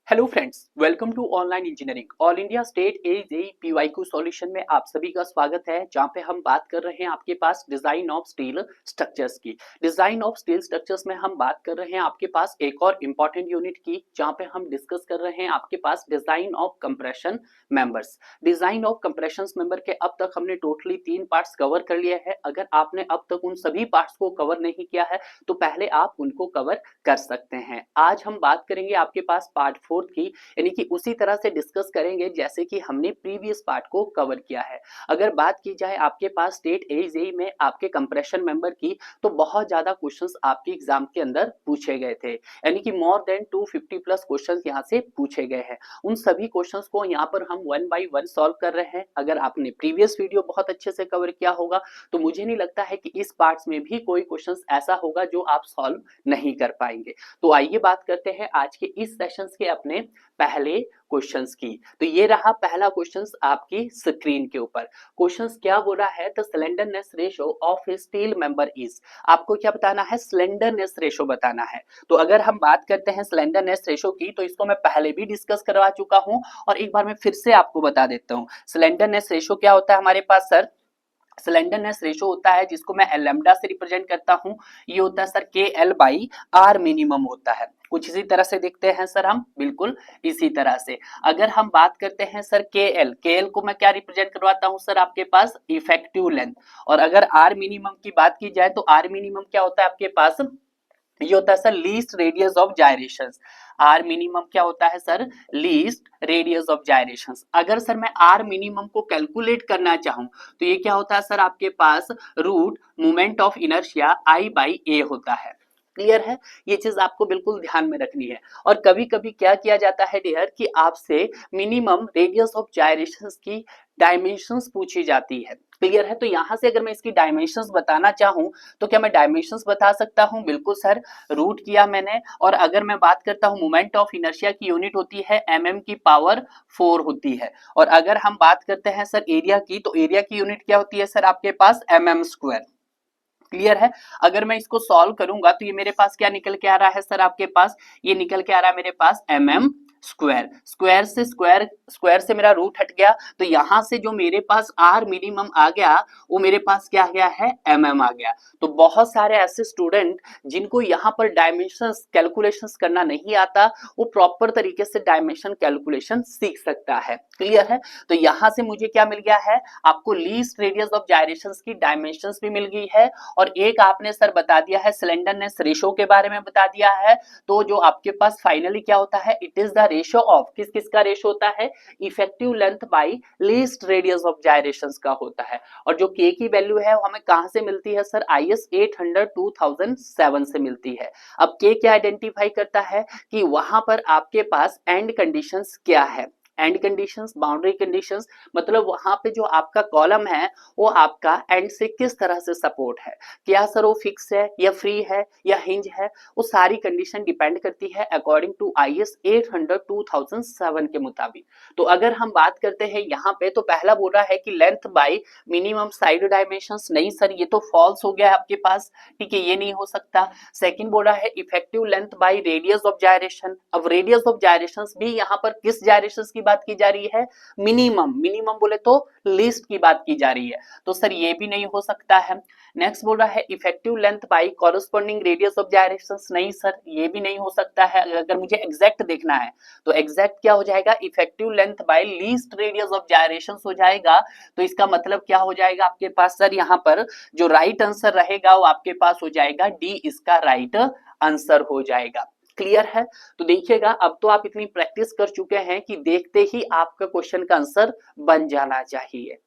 Hello friends, welcome to online engineering. All India state AJE PYQ solution में आप सभी का स्वागत है, जहां पे हम बात कर रहे हैं आपके पास डिजाइन ऑफ स्टील स्ट्रक्चर्स की। डिजाइन ऑफ स्टील स्ट्रक्चर्स में हम बात कर रहे हैं आपके पास एक और इंपॉर्टेंट यूनिट की, जहां पे हम डिस्कस कर रहे हैं आपके पास design of compression members. Design of compression member के अब तक हमने टोटली 3 पार्ट्स कवर कर लिए हैं। अगर आपने अब तक उन सभी पार्ट्स को कवर नहीं किया है तो पहले आप उनको कवर कर सकते हैं। आज हम बात करेंगे आपके पास पार्ट 4 की, यानी कि उसी तरह से डिस्कस करेंगे जैसे कि हमने प्रीवियस पार्ट को कवर किया है। अगर बात की जाए आपके पास स्टेट एजेई में आपके कंप्रेशन मेंबर की, तो बहुत ज्यादा क्वेश्चंस आपके एग्जाम के अंदर पूछे गए थे, यानी कि मोर देन 250 प्लस क्वेश्चंस यहां से पूछे गए हैं। उन सभी क्वेश्चंस को यहां पर हम वन बाय वन सॉल्व कर रहे हैं। अगर आपने प्रीवियस वीडियो बहुत अच्छे से कवर किया होगा तो मुझे नहीं लगता है कि इस पार्ट्स में भी कोई क्वेश्चंस ऐसा होगा जो आप सॉल्व नहीं कर पाएंगे। तो आइए बात करते हैं आज के इस सेशंस के अपने पहले क्वेश्चंस की। तो ये रहा पहला क्वेश्चंस आपकी स्क्रीन के ऊपर। क्वेश्चंस क्या बोल रहा है, the slenderness ratio of A steel member is. आपको क्या बताना है, स्लेंडरनेस रेशो बताना है। तो अगर हम बात करते हैं स्लेंडरनेस रेशो की, तो इसको मैं पहले भी डिस्कस करवा चुका हूं और एक बार मैं फिर से आपको बता देता हूं। स्लेंडरनेस रेशो क्या होता है हमारे पास सर, स्लेंडरनेस रेशो होता है जिसको मैं लैम्डा से रिप्रेजेंट करता हूं। ये होता है सर के एल बाई आर मिनिमम होता है। कुछ इसी तरह से देखते हैं सर हम, बिल्कुल इसी तरह से। अगर हम बात करते हैं सर के एल को मैं क्या रिप्रेजेंट करवाता हूं सर, आपके पास इफेक्टिव लेंथ। और अगर आर मिनिमम की बात की जाए तो आर मिनिमम क्या होता है आपके पास, ये होता है sir least radius of gyrations. R minimum क्या होता है sir, least radius of gyrations. अगर सर मैं आर मिनिमम को कैलकुलेट करना चाहूं तो ये क्या होता है सर, आपके पास root moment of inertia I by A होता है। क्लियर है, ये चीज आपको बिल्कुल ध्यान में रखनी है। और कभी कभी क्या किया जाता है डियर कि आपसे मिनिमम रेडियस ऑफ जायरेशंस की डायमेंशंस पूछी जाती है। क्लियर है, तो यहां से अगर मैं इसकी डायमेंशंस बताना चाहूं तो क्या मैं डायमेंशंस बता सकता हूं, बिल्कुल सर। रूट किया मैंने, और अगर मैं बात करता हूं मोमेंट ऑफ इनर्शिया की यूनिट होती है mm की पावर 4 होती है। और अगर हम बात करते हैं सर एरिया की, तो एरिया की यूनिट क्या होती है सर आपके पास, mm स्क्वायर। क्लियर है, अगर मैं इसको सॉल्व करूंगा तो ये मेरे पास क्या निकल के आ रहा है सर, आपके पास ये निकल के आ रहा है मेरे पास mm स्क्वायर। स्क्वायर से मेरा रूट हट गया, तो यहां से जो मेरे पास आर मिनिमम आ गया वो मेरे पास क्या आ गया है, आ गया। तो बहुत सारे ऐसे स्टूडेंट जिनको यहाँ पर डायमेंशंस कैलकुलेशंस करना नहीं आता, वो प्रॉपर तरीके से डायमेंशन कैलकुलेशन सीख सकता है। क्लियर है, तो यहां से मुझे क्या मिल गया है, आपको लीस्ट रेडियस ऑफ जायरेशंस की डायमेंशंस भी मिल गई है, और एक आपने सर बता दिया है स्लेंडरनेस रेशो के बारे में बता दिया है। तो जो आपके पास फाइनली क्या होता है, it is the ratio of, किस किस का रेशो होता है, effective length by least radius of gyrations का होता है। और जो के की वैल्यू है वो हमें कहां से मिलती है सर, IS 800 2007 से मिलती है। अब के क्या आइडेंटिफाई करता है कि वहां पर आपके पास एंड कंडीशंस क्या है। एंड कंडीशंस, बाउंड्री कंडीशंस, मतलब वहां पे जो आपका कॉलम है वो आपका एंड से किस तरह से सपोर्ट है, क्या सर वो फिक्स है या फ्री है या हिंज है, वो सारी कंडीशन डिपेंड करती है अकॉर्डिंग टू IS 800 2007 के मुताबिक। तो अगर हम बात करते हैं यहाँ पे, तो पहला बोल रहा है कि length bye minimum side dimensions, नहीं सर ये तो फॉल्स हो गया है आपके पास, ठीक है, ये नहीं हो सकता। सेकंड बोल रहा है effective length by radius of gyration. अब रेडियस ऑफ जायरेशंस भी यहाँ पर किस जायरेशंस की बात की जा रही है, मिनिमम। मिनिमम बोले तो लीस्ट की बात की जा रही है, तो सर ये भी नहीं हो सकता है। नेक्स्ट बोल रहा है effective length by corresponding radius of gyrations, नहीं सर ये भी नहीं हो सकता है। अगर मुझे एग्जैक्ट देखना है तो एग्जैक्ट क्या हो जाएगा, effective length by least radius of gyrations हो जाएगा। तो इसका मतलब क्या हो जाएगा आपके पास सर, यहाँ पर जो राइट आंसर रहेगा वो आपके पास हो जाएगा डी, इसका राइट आंसर हो जाएगा। क्लियर है, तो देखिएगा अब तो आप इतनी प्रैक्टिस कर चुके हैं कि देखते ही आपका क्वेश्चन का आंसर बन जाना चाहिए।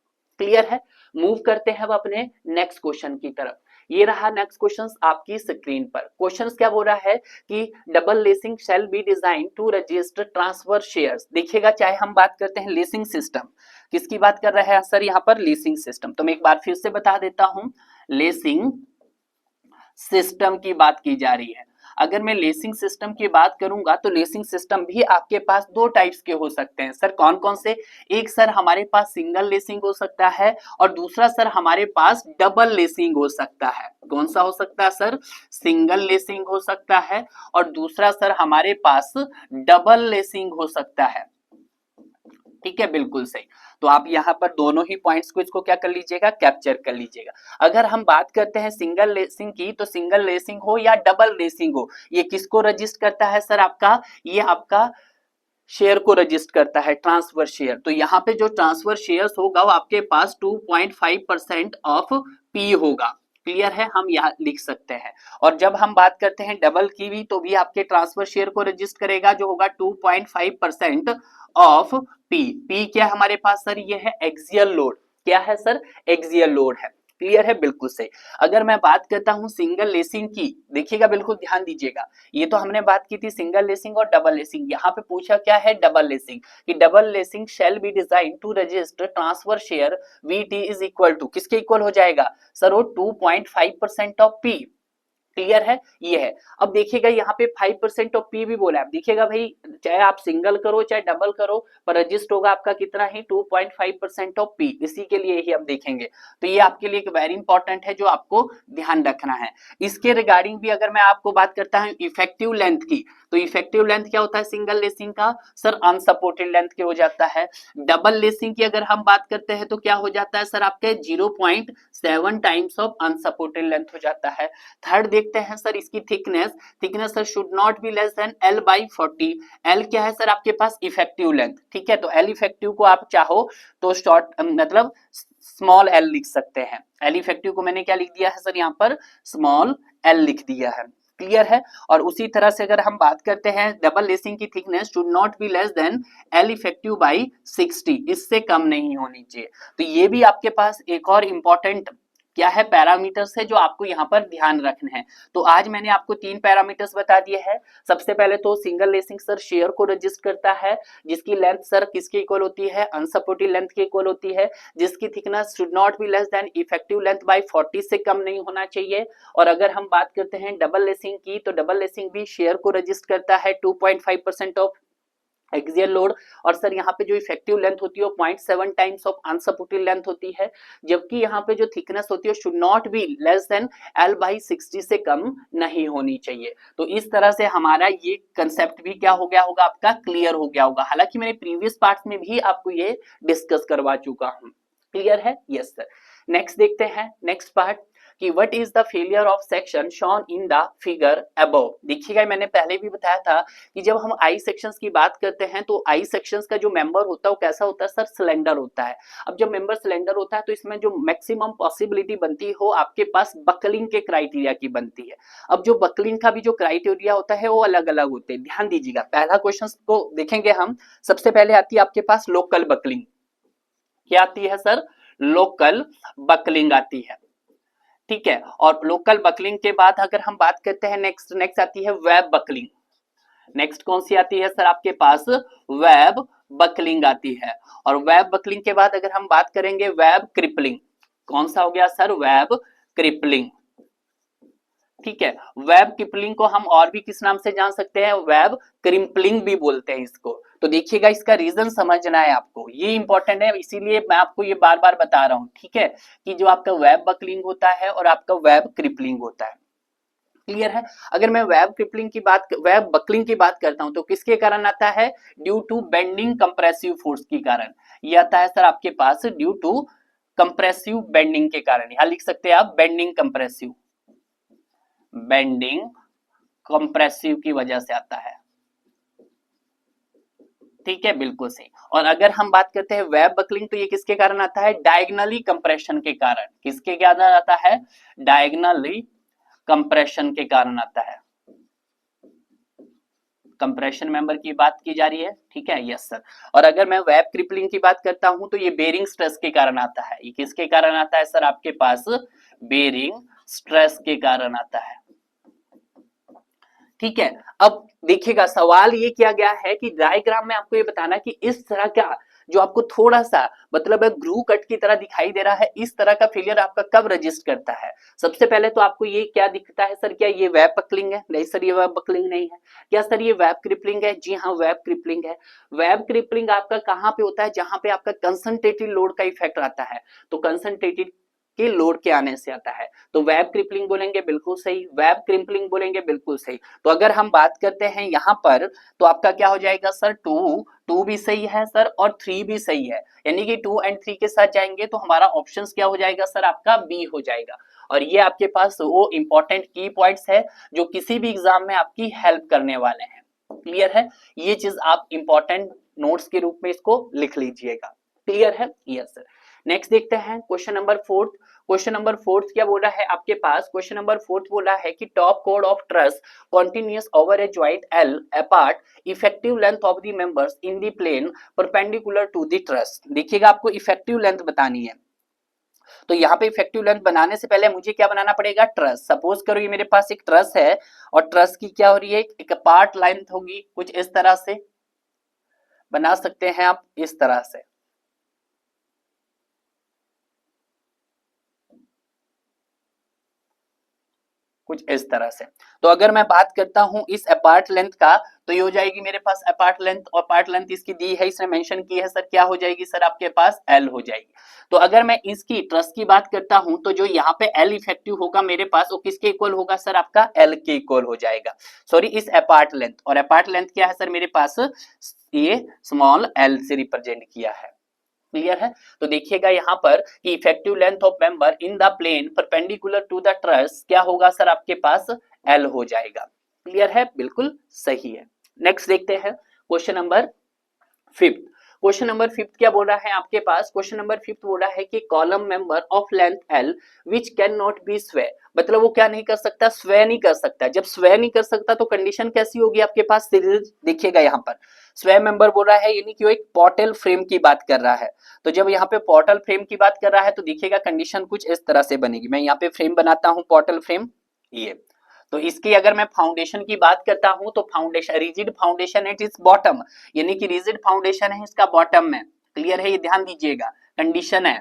क्लियर है, मूव करते हैं अब अपने नेक्स्ट क्वेश्चन की तरफ। ये रहा नेक्स्ट क्वेश्चन आपकी स्क्रीन पर। क्वेश्चन क्या बोल रहा है कि double lacing shall be design to resist transverse shears. देखिएगा, चाहे हम बात करते हैं लेसिंग सिस्टम, किसकी बात कर रहे हैं सर यहाँ पर, लेसिंग सिस्टम। तो मैं एक बार फिर से बता देता हूं, लेसिंग सिस्टम की बात की जा रही है। अगर मैं लेसिंग सिस्टम की बात करूंगा तो लेसिंग सिस्टम भी आपके पास दो टाइप्स के हो सकते हैं सर। कौन कौन से? एक सर हमारे पास सिंगल लेसिंग हो सकता है और दूसरा सर हमारे पास डबल लेसिंग हो सकता है। कौन सा हो सकता है सर? सिंगल लेसिंग हो सकता है और दूसरा सर हमारे पास डबल लेसिंग हो सकता है। ठीक है, बिल्कुल सही। तो आप यहाँ पर दोनों ही पॉइंट्स को इसको क्या कर लीजिएगा, कैप्चर कर लीजिएगा। अगर हम बात करते हैं सिंगल लेसिंग की, तो सिंगल लेसिंग हो या डबल लेसिंग हो, ये किसको रजिस्ट करता है सर? आपका ये आपका शेयर को रजिस्ट करता है, ट्रांसफर शेयर। तो यहाँ पे जो ट्रांसफर शेयर होगा वो आपके पास 2.5% ऑफ पी होगा। क्लियर है, हम यहाँ लिख सकते हैं। और जब हम बात करते हैं डबल की भी, तो भी आपके ट्रांसफर शेयर को रजिस्ट करेगा, जो होगा 2.5% ऑफ पी। पी क्या है हमारे पास सर? ये है एक्सियल लोड। क्या है सर? एक्सियल लोड है। क्लियर है, बिल्कुल सही। अगर मैं बात करता हूं सिंगल लेसिंग की, देखिएगा बिल्कुल ध्यान दीजिएगा, ये तो हमने बात की थी सिंगल लेसिंग और डबल लेसिंग। यहाँ पे पूछा क्या है? Double lacing. कि double lacing shall be design to resist transverse shear VT is equal to, किसके इक्वल हो जाएगा सर? वो 2.5% ऑफ पी। क्लियर है, ये है। अब देखिएगा यहाँ पे 5% ऑफ पी भी बोला है। देखिएगा भाई, चाहे आप सिंगल करो चाहे डबल करो, पर रजिस्ट होगा आपका कितना ही? 2.5% ऑफ पी। इसी के लिए ही हम देखेंगे। तो ये आपके लिए एक वेरी इंपॉर्टेंट है जो आपको ध्यान रखना है। इसके रिगार्डिंग भी अगर मैं आपको बात करता हूँ इफेक्टिव लेंथ की, तो इफेक्टिव लेंथ क्या होता है सिंगल लेसिंग का सर? अनसपोर्टेड लेंथ के हो जाता है। डबल लेसिंग की अगर हम बात करते हैं तो क्या हो जाता है सर? आपके 0.7 टाइम्स ऑफ अनसपोर्टेड लेंथ हो जाता है। थर्ड देखते हैं सर इसकी thickness. Thickness sir should not be less then L/40। L क्या है सर? आपके पास इफेक्टिव लेंथ। ठीक है, तो L इफेक्टिव को आप चाहो तो शॉर्ट मतलब स्मॉल l लिख सकते हैं। L इफेक्टिव को मैंने क्या लिख दिया है सर? यहाँ पर स्मॉल l लिख दिया है। क्लियर है। और उसी तरह से अगर हम बात करते हैं डबल लेसिंग की thickness should not be less then L effective by 60, इससे कम नहीं होनी चाहिए। तो ये भी आपके पास एक और इंपॉर्टेंट क्या है? पैरामीटर्स है जो आपको यहाँ पर ध्यान रखने हैं। तो आज मैंने आपको 3 पैरामीटर्स बता दिए हैं। सबसे पहले तो सिंगल लेसिंग सर शेयर को रजिस्ट करता है, जिसकी लेंथ सर किसके इक्वल होती है? अनसपोर्टेड लेंथ के इक्वल होती है, जिसकी thickness should not be less then effective length bye 40 से कम नहीं होना चाहिए। और अगर हम बात करते हैं डबल लेसिंग की, तो डबल लेसिंग भी शेयर को रजिस्ट करता है 2.5% ऑफ एक्सियल लोड। और सर यहाँ पे जो इफेक्टिव लेंथ होती है वो 0.7 टाइम्स ऑफ अनसपोर्टेड लेंथ होती है, जबकि यहाँ पे जो थिकनेस होती है should not be less then L/60 से कम नहीं होनी चाहिए। तो इस तरह से हमारा ये कंसेप्ट भी क्या हो गया होगा? आपका क्लियर हो गया होगा। हालांकि मैंने प्रीवियस पार्ट में भी आपको ये डिस्कस करवा चुका हूँ। क्लियर है? Yes sir. नेक्स्ट देखते हैं नेक्स्ट पार्ट कि what is the failure of section shown in the figure above. देखिएगा मैंने पहले भी बताया था कि जब हम आई सेक्शंस की बात करते हैं तो आई सेक्शंस का जो मेंबर होता है वो कैसा होता है सर? सिलेंडर होता है। अब जब मेंबर सिलेंडर होता है तो इसमें जो मैक्सिमम पॉसिबिलिटी बनती हो आपके पास बकलिंग के क्राइटेरिया की बनती है। अब जो बकलिंग का भी जो क्राइटेरिया होता है वो अलग अलग होते हैं। ध्यान दीजिएगा, पहला क्वेश्चन को देखेंगे हम। सबसे पहले आती है आपके पास लोकल बकलिंग। क्या आती है सर? लोकल बकलिंग आती है। ठीक है, और लोकल बकलिंग के बाद अगर हम बात करते हैं नेक्स्ट आती है वेब बकलिंग। नेक्स्ट कौन सी आती है सर? आपके पास वेब बकलिंग आती है। और वेब बकलिंग के बाद अगर हम बात करेंगे वेब क्रिपलिंग। कौन सा हो गया सर? Web crippling. ठीक है, वेब क्रिपलिंग को हम और भी किस नाम से जान सकते हैं? वेब क्रिम्पलिंग भी बोलते हैं इसको। तो देखिएगा इसका रीजन समझना है आपको, ये इंपॉर्टेंट है, इसीलिए मैं आपको ये बार बार बता रहा हूं। ठीक है, कि जो आपका वेब बकलिंग होता है और आपका वेब क्रिपलिंग होता है। क्लियर है। अगर मैं वेब बकलिंग की बात करता हूं तो किसके कारण आता है? Due to bending compressive force के कारण। ये आता है सर आपके पास ड्यू टू कंप्रेसिव बेंडिंग के कारण। यहां लिख सकते हैं आप बेंडिंग कंप्रेसिव, बेंडिंग कंप्रेसिव की वजह से आता है। ठीक है, बिल्कुल सही। और अगर हम बात करते हैं वेब बकलिंग तो ये किसके कारण आता है? डायगनली कंप्रेशन के कारण। किसके कारण आता है? डायगनली कंप्रेशन के कारण आता है। कंप्रेशन मेंबर की बात की जा रही है। ठीक है, यस सर। और अगर मैं वेब क्रिपलिंग की बात करता हूं तो ये बेरिंग स्ट्रेस के कारण आता है। ये किसके कारण आता है सर? आपके पास बेरिंग स्ट्रेस के कारण आता है। ठीक है, अब देखिएगा सवाल ये किया गया है कि डायग्राम में आपको ये बताना कि इस तरह का जो आपको थोड़ा सा मतलब ग्रू कट की तरह दिखाई दे रहा है, इस तरह का फेलियर आपका कब रजिस्टर करता है? सबसे पहले तो आपको ये क्या दिखता है सर, क्या ये वेब बकलिंग है? नहीं सर, ये वेब बकलिंग नहीं है। क्या सर ये वेब क्रिपलिंग है? जी हाँ, वेब क्रिपलिंग है। वेब क्रिपलिंग आपका कहाँ पे होता है? जहां पे आपका कंसंट्रेटेड लोड का इफेक्ट आता है, तो कंसंट्रेटेड के लोड के आने से आता है, तो वेब क्रिपलिंग बोलेंगे बिल्कुल सही, वेब क्रिपलिंग बोलेंगे बिल्कुल सही। तो अगर हम बात करते हैं यहाँ पर, तो आपका क्या हो जाएगा सर, टू भी सही है सर और 3 भी सही है, यानी कि 2 एंड 3 के साथ जाएंगे तो हमारा ऑप्शन क्या हो जाएगा सर, आपका बी हो जाएगा। और ये आपके पास वो इंपॉर्टेंट की पॉइंट्स है जो किसी भी एग्जाम में आपकी हेल्प करने वाले हैं। क्लियर है? ये चीज आप इंपॉर्टेंट नोट्स के रूप में इसको लिख लीजिएगा। क्लियर है? Yes sir. नेक्स्ट देखते हैं क्वेश्चन नंबर 4। क्वेश्चन नंबर 4 क्या बोला है आपके पास? क्वेश्चन नंबर 4 बोला है कि top code of truss continuous over a joint L apart, effective length of the members in the plane perpendicular to the truss। देखिएगा आपको इफेक्टिव लेंथ बतानी है, तो यहाँ पे इफेक्टिव लेंथ बनाने से पहले मुझे क्या बनाना पड़ेगा, ट्रस। सपोज करो ये मेरे पास एक ट्रस है और ट्रस की क्या हो रही है, एक पार्ट लेंथ होगी कुछ इस तरह से, बना सकते हैं आप इस तरह से, कुछ इस तरह से। तो अगर मैं बात करता हूं इस अपार्ट लेंथ का, तो ये हो जाएगी मेरे पास अपार्ट लेंथ, और पार्ट लेंथ इसकी दी है, इसने मेंशन की है सर, क्या हो जाएगी सर आपके पास, एल हो जाएगी। तो अगर मैं इसकी ट्रस की बात करता हूं, तो जो यहाँ पे एल इफेक्टिव होगा मेरे पास, वो किसके इक्वल होगा सर, आपका एल के इक्वल हो जाएगा, सॉरी इस अपार्ट लेंथ। और अपार्ट लेंथ क्या है सर मेरे पास, ये स्मॉल एल से रिप्रेजेंट किया है। क्लियर है? तो देखिएगा यहाँ पर कि effective length of member in the plane perpendicular to the truss क्या होगा सर आपके पास, एल हो जाएगा। क्लियर है? बिल्कुल सही है। नेक्स्ट देखते हैं क्वेश्चन नंबर 5। क्वेश्चन नंबर 5 क्या बोल रहा है आपके पास? क्वेश्चन नंबर 5 बोल रहा है कि column member of length L which can not be स्वे, मतलब वो क्या नहीं कर सकता, स्वय नहीं कर सकता। जब स्वय नहीं कर सकता तो कंडीशन कैसी होगी आपके पास, देखिएगा यहाँ पर स्वय मेंबर बोल रहा है, यानी कि वो एक पोर्टल फ्रेम की बात कर रहा है। तो जब यहाँ पे पोर्टल फ्रेम की बात कर रहा है तो देखिएगा कंडीशन कुछ इस तरह से बनेगी। मैं यहाँ पे फ्रेम बनाता हूँ, पोर्टल फ्रेम, ये। तो इसकी अगर मैं फाउंडेशन की बात करता हूं, तो foundation rigid foundation at its bottom, यानी कि रिजिड फाउंडेशन है इसका बॉटम में। क्लियर है? ये ध्यान दीजिएगा, कंडीशन है।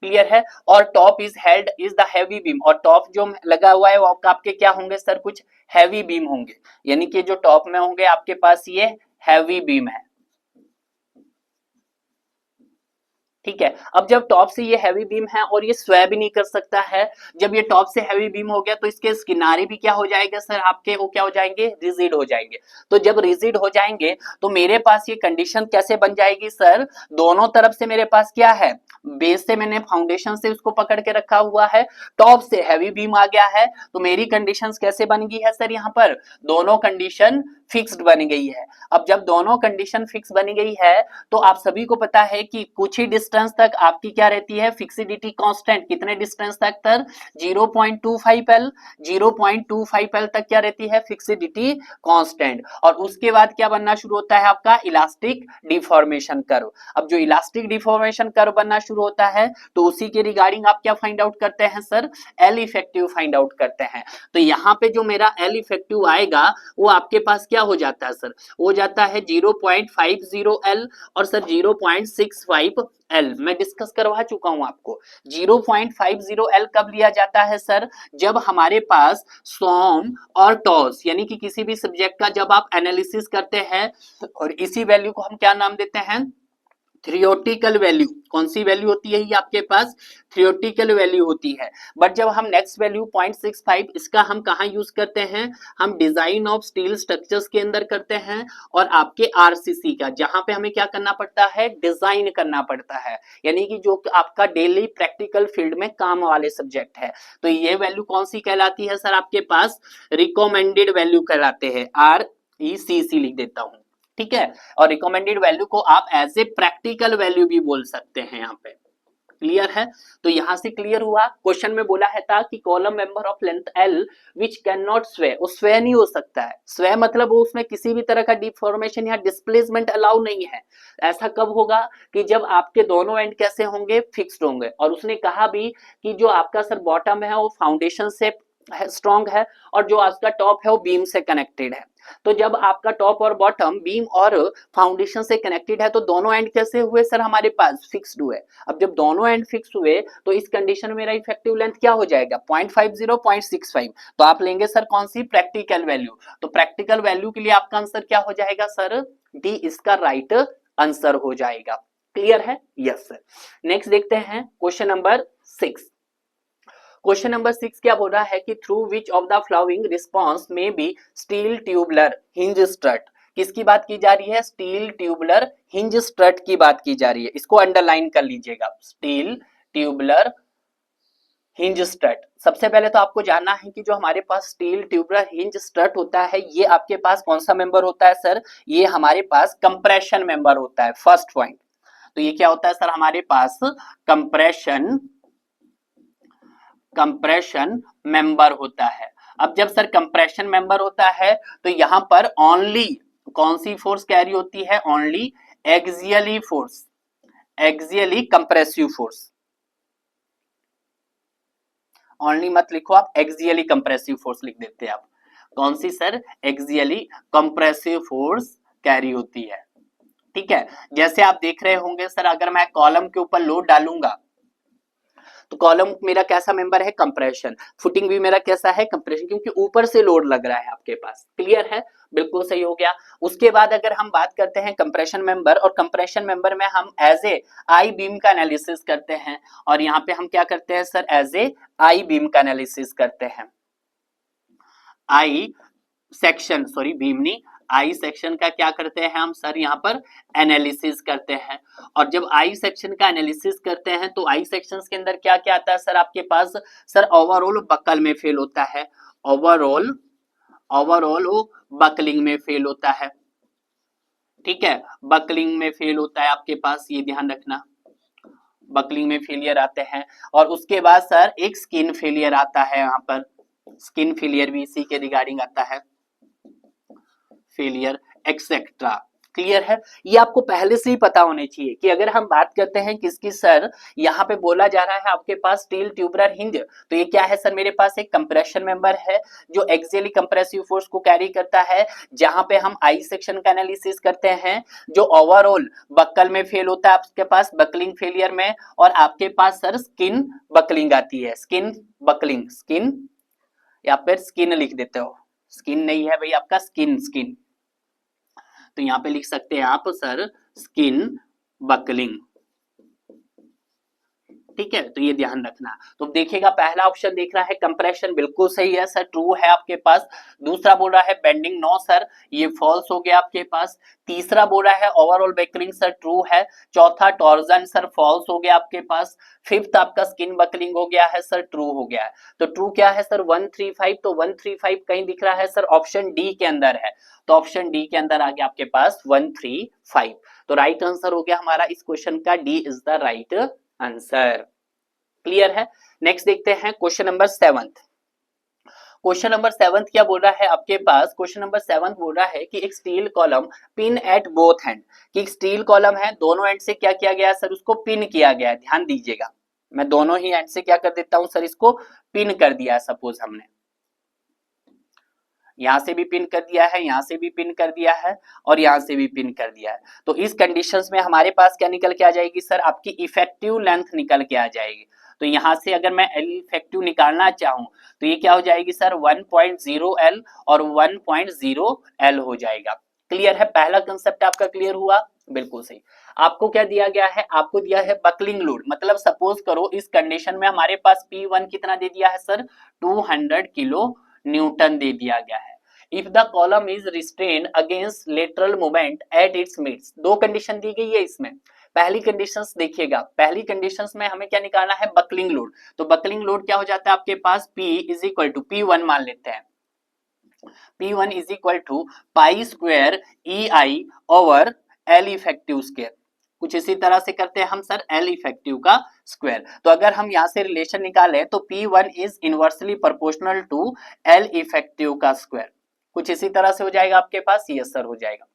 क्लियर है? और top is held is the heavy beam, और टॉप जो लगा हुआ है वो आपके क्या होंगे सर, कुछ हैवी बीम होंगे, यानी कि जो टॉप में होंगे आपके पास ये हैवी बीम है। ठीक है? अब जब टॉप से ये हैवी बीम है और ये स्वै भी नहीं कर सकता है, जब ये टॉप से हैवी बीम हो गया तो इसके किनारे भी क्या हो जाएगा सर आपके, वो क्या हो जाएंगे, रिजिड हो जाएंगे। तो जब रिजिड हो जाएंगे तो मेरे पास ये कंडीशन कैसे बन जाएगी सर, दोनों तरफ से मेरे पास क्या है, बेस से मैंने फाउंडेशन से उसको पकड़ के रखा हुआ है, टॉप से हैवी बीम आ गया है, तो मेरी कंडीशन कैसे बन गई है सर, यहाँ पर दोनों कंडीशन फिक्स्ड बन गई है। अब जब दोनों कंडीशन फिक्स बन गई है तो आप सभी को पता है कि कुछ ही डिस्टेंस तक आपकी क्या रहती है, फिक्सिडिटी कांस्टेंट, कितने डिस्टेंस तक सर, 0.25 एल, 0.25 एल तक क्या रहती है, फिक्सिडिटी कांस्टेंट। और उसके बाद क्या बनना शुरू होता है आपका, इलास्टिक डिफॉर्मेशन कर्व। अब जो इलास्टिक डिफॉर्मेशन कर्व बनना शुरू होता है तो उसी के रिगार्डिंग आप क्या फाइंड आउट करते हैं sir, L effective find out करते हैं। तो यहाँ पे जो मेरा एल इफेक्टिव आएगा वो आपके पास क्या हो जाता है सर, हो जाता है 0.50 एल और सर 0.65 एल। मैं डिस्कस करवा चुका हूं आपको। 0.50 एल कब लिया जाता है सर, जब हमारे पास सॉम और टॉस यानी कि किसी भी सब्जेक्ट का जब आप एनालिसिस करते हैं, और इसी वैल्यू को हम क्या नाम देते हैं, थ्योरेटिकल वैल्यू। कौन सी वैल्यू होती है ये आपके पास, थ्योरेटिकल वैल्यू होती है। बट जब हम नेक्स्ट वैल्यू 0.65 इसका हम कहाँ यूज करते हैं, हम डिजाइन ऑफ स्टील स्ट्रक्चर्स के अंदर करते हैं, और आपके आरसीसी का जहां पे हमें क्या करना पड़ता है, डिजाइन करना पड़ता है, यानी कि जो आपका डेली प्रैक्टिकल फील्ड में काम वाले सब्जेक्ट है। तो ये वैल्यू कौन सी कहलाती है सर आपके पास, रिकमेंडेड वैल्यू कहलाते हैं, RECC लिख देता हूं। ठीक है? और रिकमेंडेड वैल्यू को आप एज ए प्रैक्टिकल वैल्यू भी बोल सकते हैं यहाँ पे। क्लियर है? तो यहां से क्लियर हुआ। क्वेश्चन में बोला है था कि column member of length L which can not स्वे, वो स्वे नहीं हो सकता है। स्वे मतलब वो उसमें किसी भी तरह का डिफॉर्मेशन या डिस्प्लेसमेंट अलाउ नहीं है। ऐसा कब होगा कि जब आपके दोनों एंड कैसे होंगे, फिक्स्ड होंगे। और उसने कहा भी कि जो आपका सर बॉटम है वो फाउंडेशन से स्ट्रॉन्ग है, और जो आपका टॉप है वो बीम से कनेक्टेड है। तो जब आपका टॉप और बॉटम बीम और फाउंडेशन से कनेक्टेड है तो दोनों एंड कैसे हुए सर, हमारे पास फिक्स्ड हुए। अब जब दोनों एंड फिक्स हुए तो इस कंडीशन में मेरा इफेक्टिव लेंथ क्या हो जाएगा, 0.50 0.65। तो आप लेंगे सर कौन सी, प्रैक्टिकल वैल्यू। तो प्रैक्टिकल वैल्यू के लिए आपका आंसर क्या हो जाएगा सर, डी इसका राइट आंसर हो जाएगा। क्लियर है, यस सर। नेक्स्ट देखते हैं क्वेश्चन नंबर 6। क्वेश्चन नंबर 6 क्या बोल रहा है कि through which of the flying response में be steel tubular hinge strut. किसकी बात की जा रही है, स्टील ट्यूबुलर हिंज स्ट्रट की बात की जा रही है, इसको अंडरलाइन कर लीजिएगा, स्टील ट्यूबुलर हिंज स्ट्रट। सबसे पहले तो आपको जानना है कि जो हमारे पास स्टील ट्यूबुलर हिंज स्ट्रट होता है ये आपके पास कौन सा मेंबर होता है सर, ये हमारे पास कंप्रेशन मेंबर होता है, फर्स्ट पॉइंट। तो ये क्या होता है सर, हमारे पास कंप्रेशन मेंबर होता है। अब जब सर कंप्रेशन मेंबर होता है तो यहां पर ओनली कौन सी फोर्स कैरी होती है, only axially force, axially compressive force. Only मत लिखो आप, एक्सियली कंप्रेसिव फोर्स लिख देते हैं आप। कौन सी sir, axially compressive force carry होती है। ठीक है, जैसे आप देख रहे होंगे सर, अगर मैं कॉलम के ऊपर लोड डालूंगा तो कॉलम मेरा कैसा मेंबर है, कंप्रेशन। फुटिंग भी मेरा कैसा है, कंप्रेशन, क्योंकि ऊपर से लोड लग रहा है आपके पास। क्लियर है, बिल्कुल सही हो गया। उसके बाद अगर हम बात करते हैं कंप्रेशन मेंबर, और कंप्रेशन मेंबर में हम एज ए आई बीम का एनालिसिस करते हैं, और यहाँ पे हम क्या करते हैं sir, as a I beam का एनालिसिस करते हैं। आई सेक्शन, सॉरी बीम नहीं, आई सेक्शन का क्या करते हैं हम सर, यहाँ पर एनालिसिस करते हैं। और जब आई सेक्शन का एनालिसिस करते हैं तो आई सेक्शन के अंदर क्या क्या आता है सर आपके पास, सर ओवरऑल बकल में फेल होता है, ओवरऑल वो बकलिंग में फेल होता है। ठीक है, बकलिंग में फेल होता है आपके पास, ये ध्यान रखना, बकलिंग में फेलियर आते हैं। और उसके बाद सर एक स्किन फेलियर आता है, यहाँ पर स्किन फेलियर भी इसी के रिगार्डिंग आता है, फेलियर एक्सेट्रा। क्लियर है, ये आपको पहले से ही पता होने चाहिए कि अगर हम बात करते हैं किसकी सर, यहाँ पे बोला जा रहा है आपके पास स्टील ट्यूबुलर हिंज, तो ये क्या है सर, मेरे पास एक कंप्रेशन मेंबर है जो एक्सियली कंप्रेसिव फोर्स को कैरी करता है, जहां पे हम आई सेक्शन का एनालिसिस करते हैं, जो ओवरऑल बक्कल में फेल होता है आपके पास, बकलिंग फेलियर में, और आपके पास सर स्किन बकलिंग आती है, स्किन बकलिंग, स्किन या फिर स्किन लिख देते हो, स्किन नहीं है भाई आपका, स्किन, स्किन। तो यहां पे लिख सकते हैं आप सर स्किन बकलिंग। ठीक है, तो ये ध्यान रखना। तो देखिएगा पहला ऑप्शन देख रहा है कंप्रेशन, बिल्कुल सही है सर, ट्रू है आपके पास। दूसरा बोल रहा है बेंडिंग, नो सर, ये फॉल्स हो गया आपके पास। तीसरा बोल रहा है ओवरऑल बकलिंग, सर ट्रू है। चौथा टॉर्जन, सर फॉल्स हो गया आपके पास। फिफ्थ आपका स्किन बकलिंग हो गया है सर, ट्रू हो गया है। तो ट्रू क्या है सर, 135। तो 135 कहीं दिख रहा है सर, ऑप्शन डी के अंदर है। तो ऑप्शन डी के अंदर आ गया आपके पास 135। तो राइट आंसर हो गया हमारा इस क्वेश्चन का, D is the right answer. Clear है, नेक्स्ट देखते हैं क्वेश्चन नंबर 7। क्वेश्चन नंबर 7 क्या बोल रहा है आपके पास, क्वेश्चन नंबर 7 बोल रहा है कि एक steel column pin at both hand, कि एक स्टील कॉलम है, दोनों एंड से क्या किया गया है सर, उसको पिन किया गया है। ध्यान दीजिएगा, मैं दोनों ही एंड से क्या कर देता हूं सर, इसको पिन कर दिया है। सपोज हमने यहां से भी पिन कर दिया है, यहां से भी पिन कर दिया है, और यहां से भी पिन कर दिया है। तो इस कंडीशंस में हमारे पास क्या निकल के आ जाएगी सर, आपकी इफेक्टिव लेंथ निकल के आ जाएगी। तो यहां से अगर मैं एल इफेक्टिव निकालना चाहूं तो ये क्या हो जाएगी सर, 1.0 एल और 1.0 एल हो जाएगा। क्लियर है, पहला कंसेप्ट आपका क्लियर हुआ, बिल्कुल सही। आपको क्या दिया गया है, आपको दिया है बकलिंग लोड, मतलब सपोज करो इस कंडीशन में हमारे पास P1 कितना दे दिया है सर, 200 किलो न्यूटन दे दिया गया है। If the column is restrained against lateral movement at its mids, दो कंडीशन दी गई है इसमें। पहली कंडीशंस देखिएगा, पहली कंडीशंस में हमें क्या निकालना है, बकलिंग लोड। तो बकलिंग लोड क्या हो जाता है आपके पास, P is equal to P1 मान लेते हैं, P1 is equal to pi square EI over L effective square. कुछ इसी तरह से करते हैं हम सर, L इफेक्टिव का स्क्वायर। तो अगर हम यहां से रिलेशन निकालें तो P1 is inversely proportional to L effective का स्क्वायर। कुछ इसी तरह से हो जाएगा आपके पास, यस सर हो जाएगा।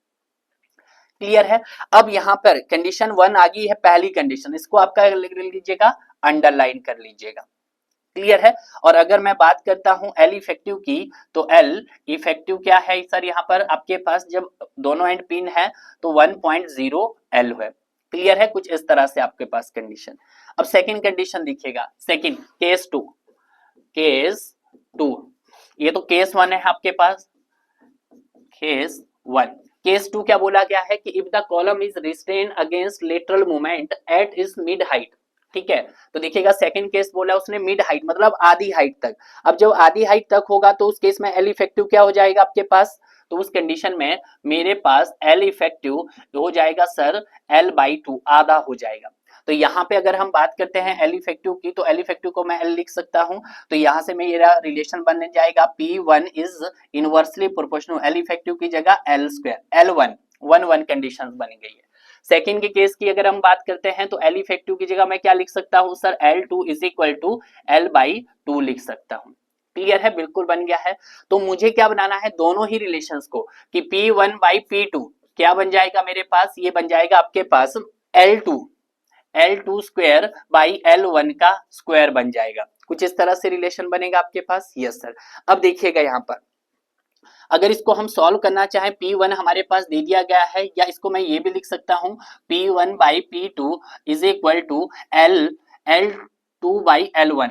क्लियर है, अब यहां पर कंडीशन 1 आ गई है, पहली कंडीशन, इसको आपका लिख लीजिएगा, अंडरलाइन कर लीजिएगा। क्लियर है। और अगर मैं बात करता हूं एल इफेक्टिव की, तो एल इफेक्टिव क्या है सर, यहाँ पर आपके पास जब दोनों एंड पिन है तो 1.0 एल है। क्लियर है, कुछ इस तरह से आपके पास कंडीशन। अब सेकंड कंडीशन दिखेगा, second case two, case two, ये तो केस वन है आपके पास, केस वन। केस टू क्या बोला गया है कि if the column is restrain against lateral movement at is mid height, ठीक है। तो देखिएगा सेकंड केस बोला उसने मिड हाइट मतलब आधी हाइट तक। अब जब आधी हाइट तक होगा तो उस केस में एल इफेक्टिव क्या हो जाएगा आपके पास, तो उस कंडीशन में मेरे पास एल इफेक्टिव हो जाएगा सर L/2, आधा हो जाएगा। तो यहाँ पे अगर हम बात करते हैं एल इफेक्टिव की, तो एल इफेक्टिव को मैं एल लिख सकता हूं। तो यहाँ से मेरा रिलेशन बन जाएगा P1 is inversely proportional L effective की जगह L स्क्वायर, L1 1 कंडीशन बन गई है। सेकंड के केस की अगर हम बात करते हैं तो एल इफेक्टिव की जगह मैं क्या लिख सकता हूं sir, L2 is equal to L/2 लिख सकता हूं। क्लियर है, बिल्कुल बन गया है। तो मुझे क्या बनाना है, दोनों ही रिलेशंस को, कि P1/P2 क्या बन जाएगा मेरे पास, ये बन जाएगा आपके पास L2 स्क्वायर बाई L1 का स्क्वायर बन जाएगा। कुछ इस तरह से रिलेशन बनेगा आपके पास। Yes sir. अब देखिएगा यहाँ पर अगर इसको हम सॉल्व करना चाहें, P1 हमारे पास दे दिया गया है, या इसको मैं ये भी लिख सकता हूं P1/P2 is equal to L2/L1,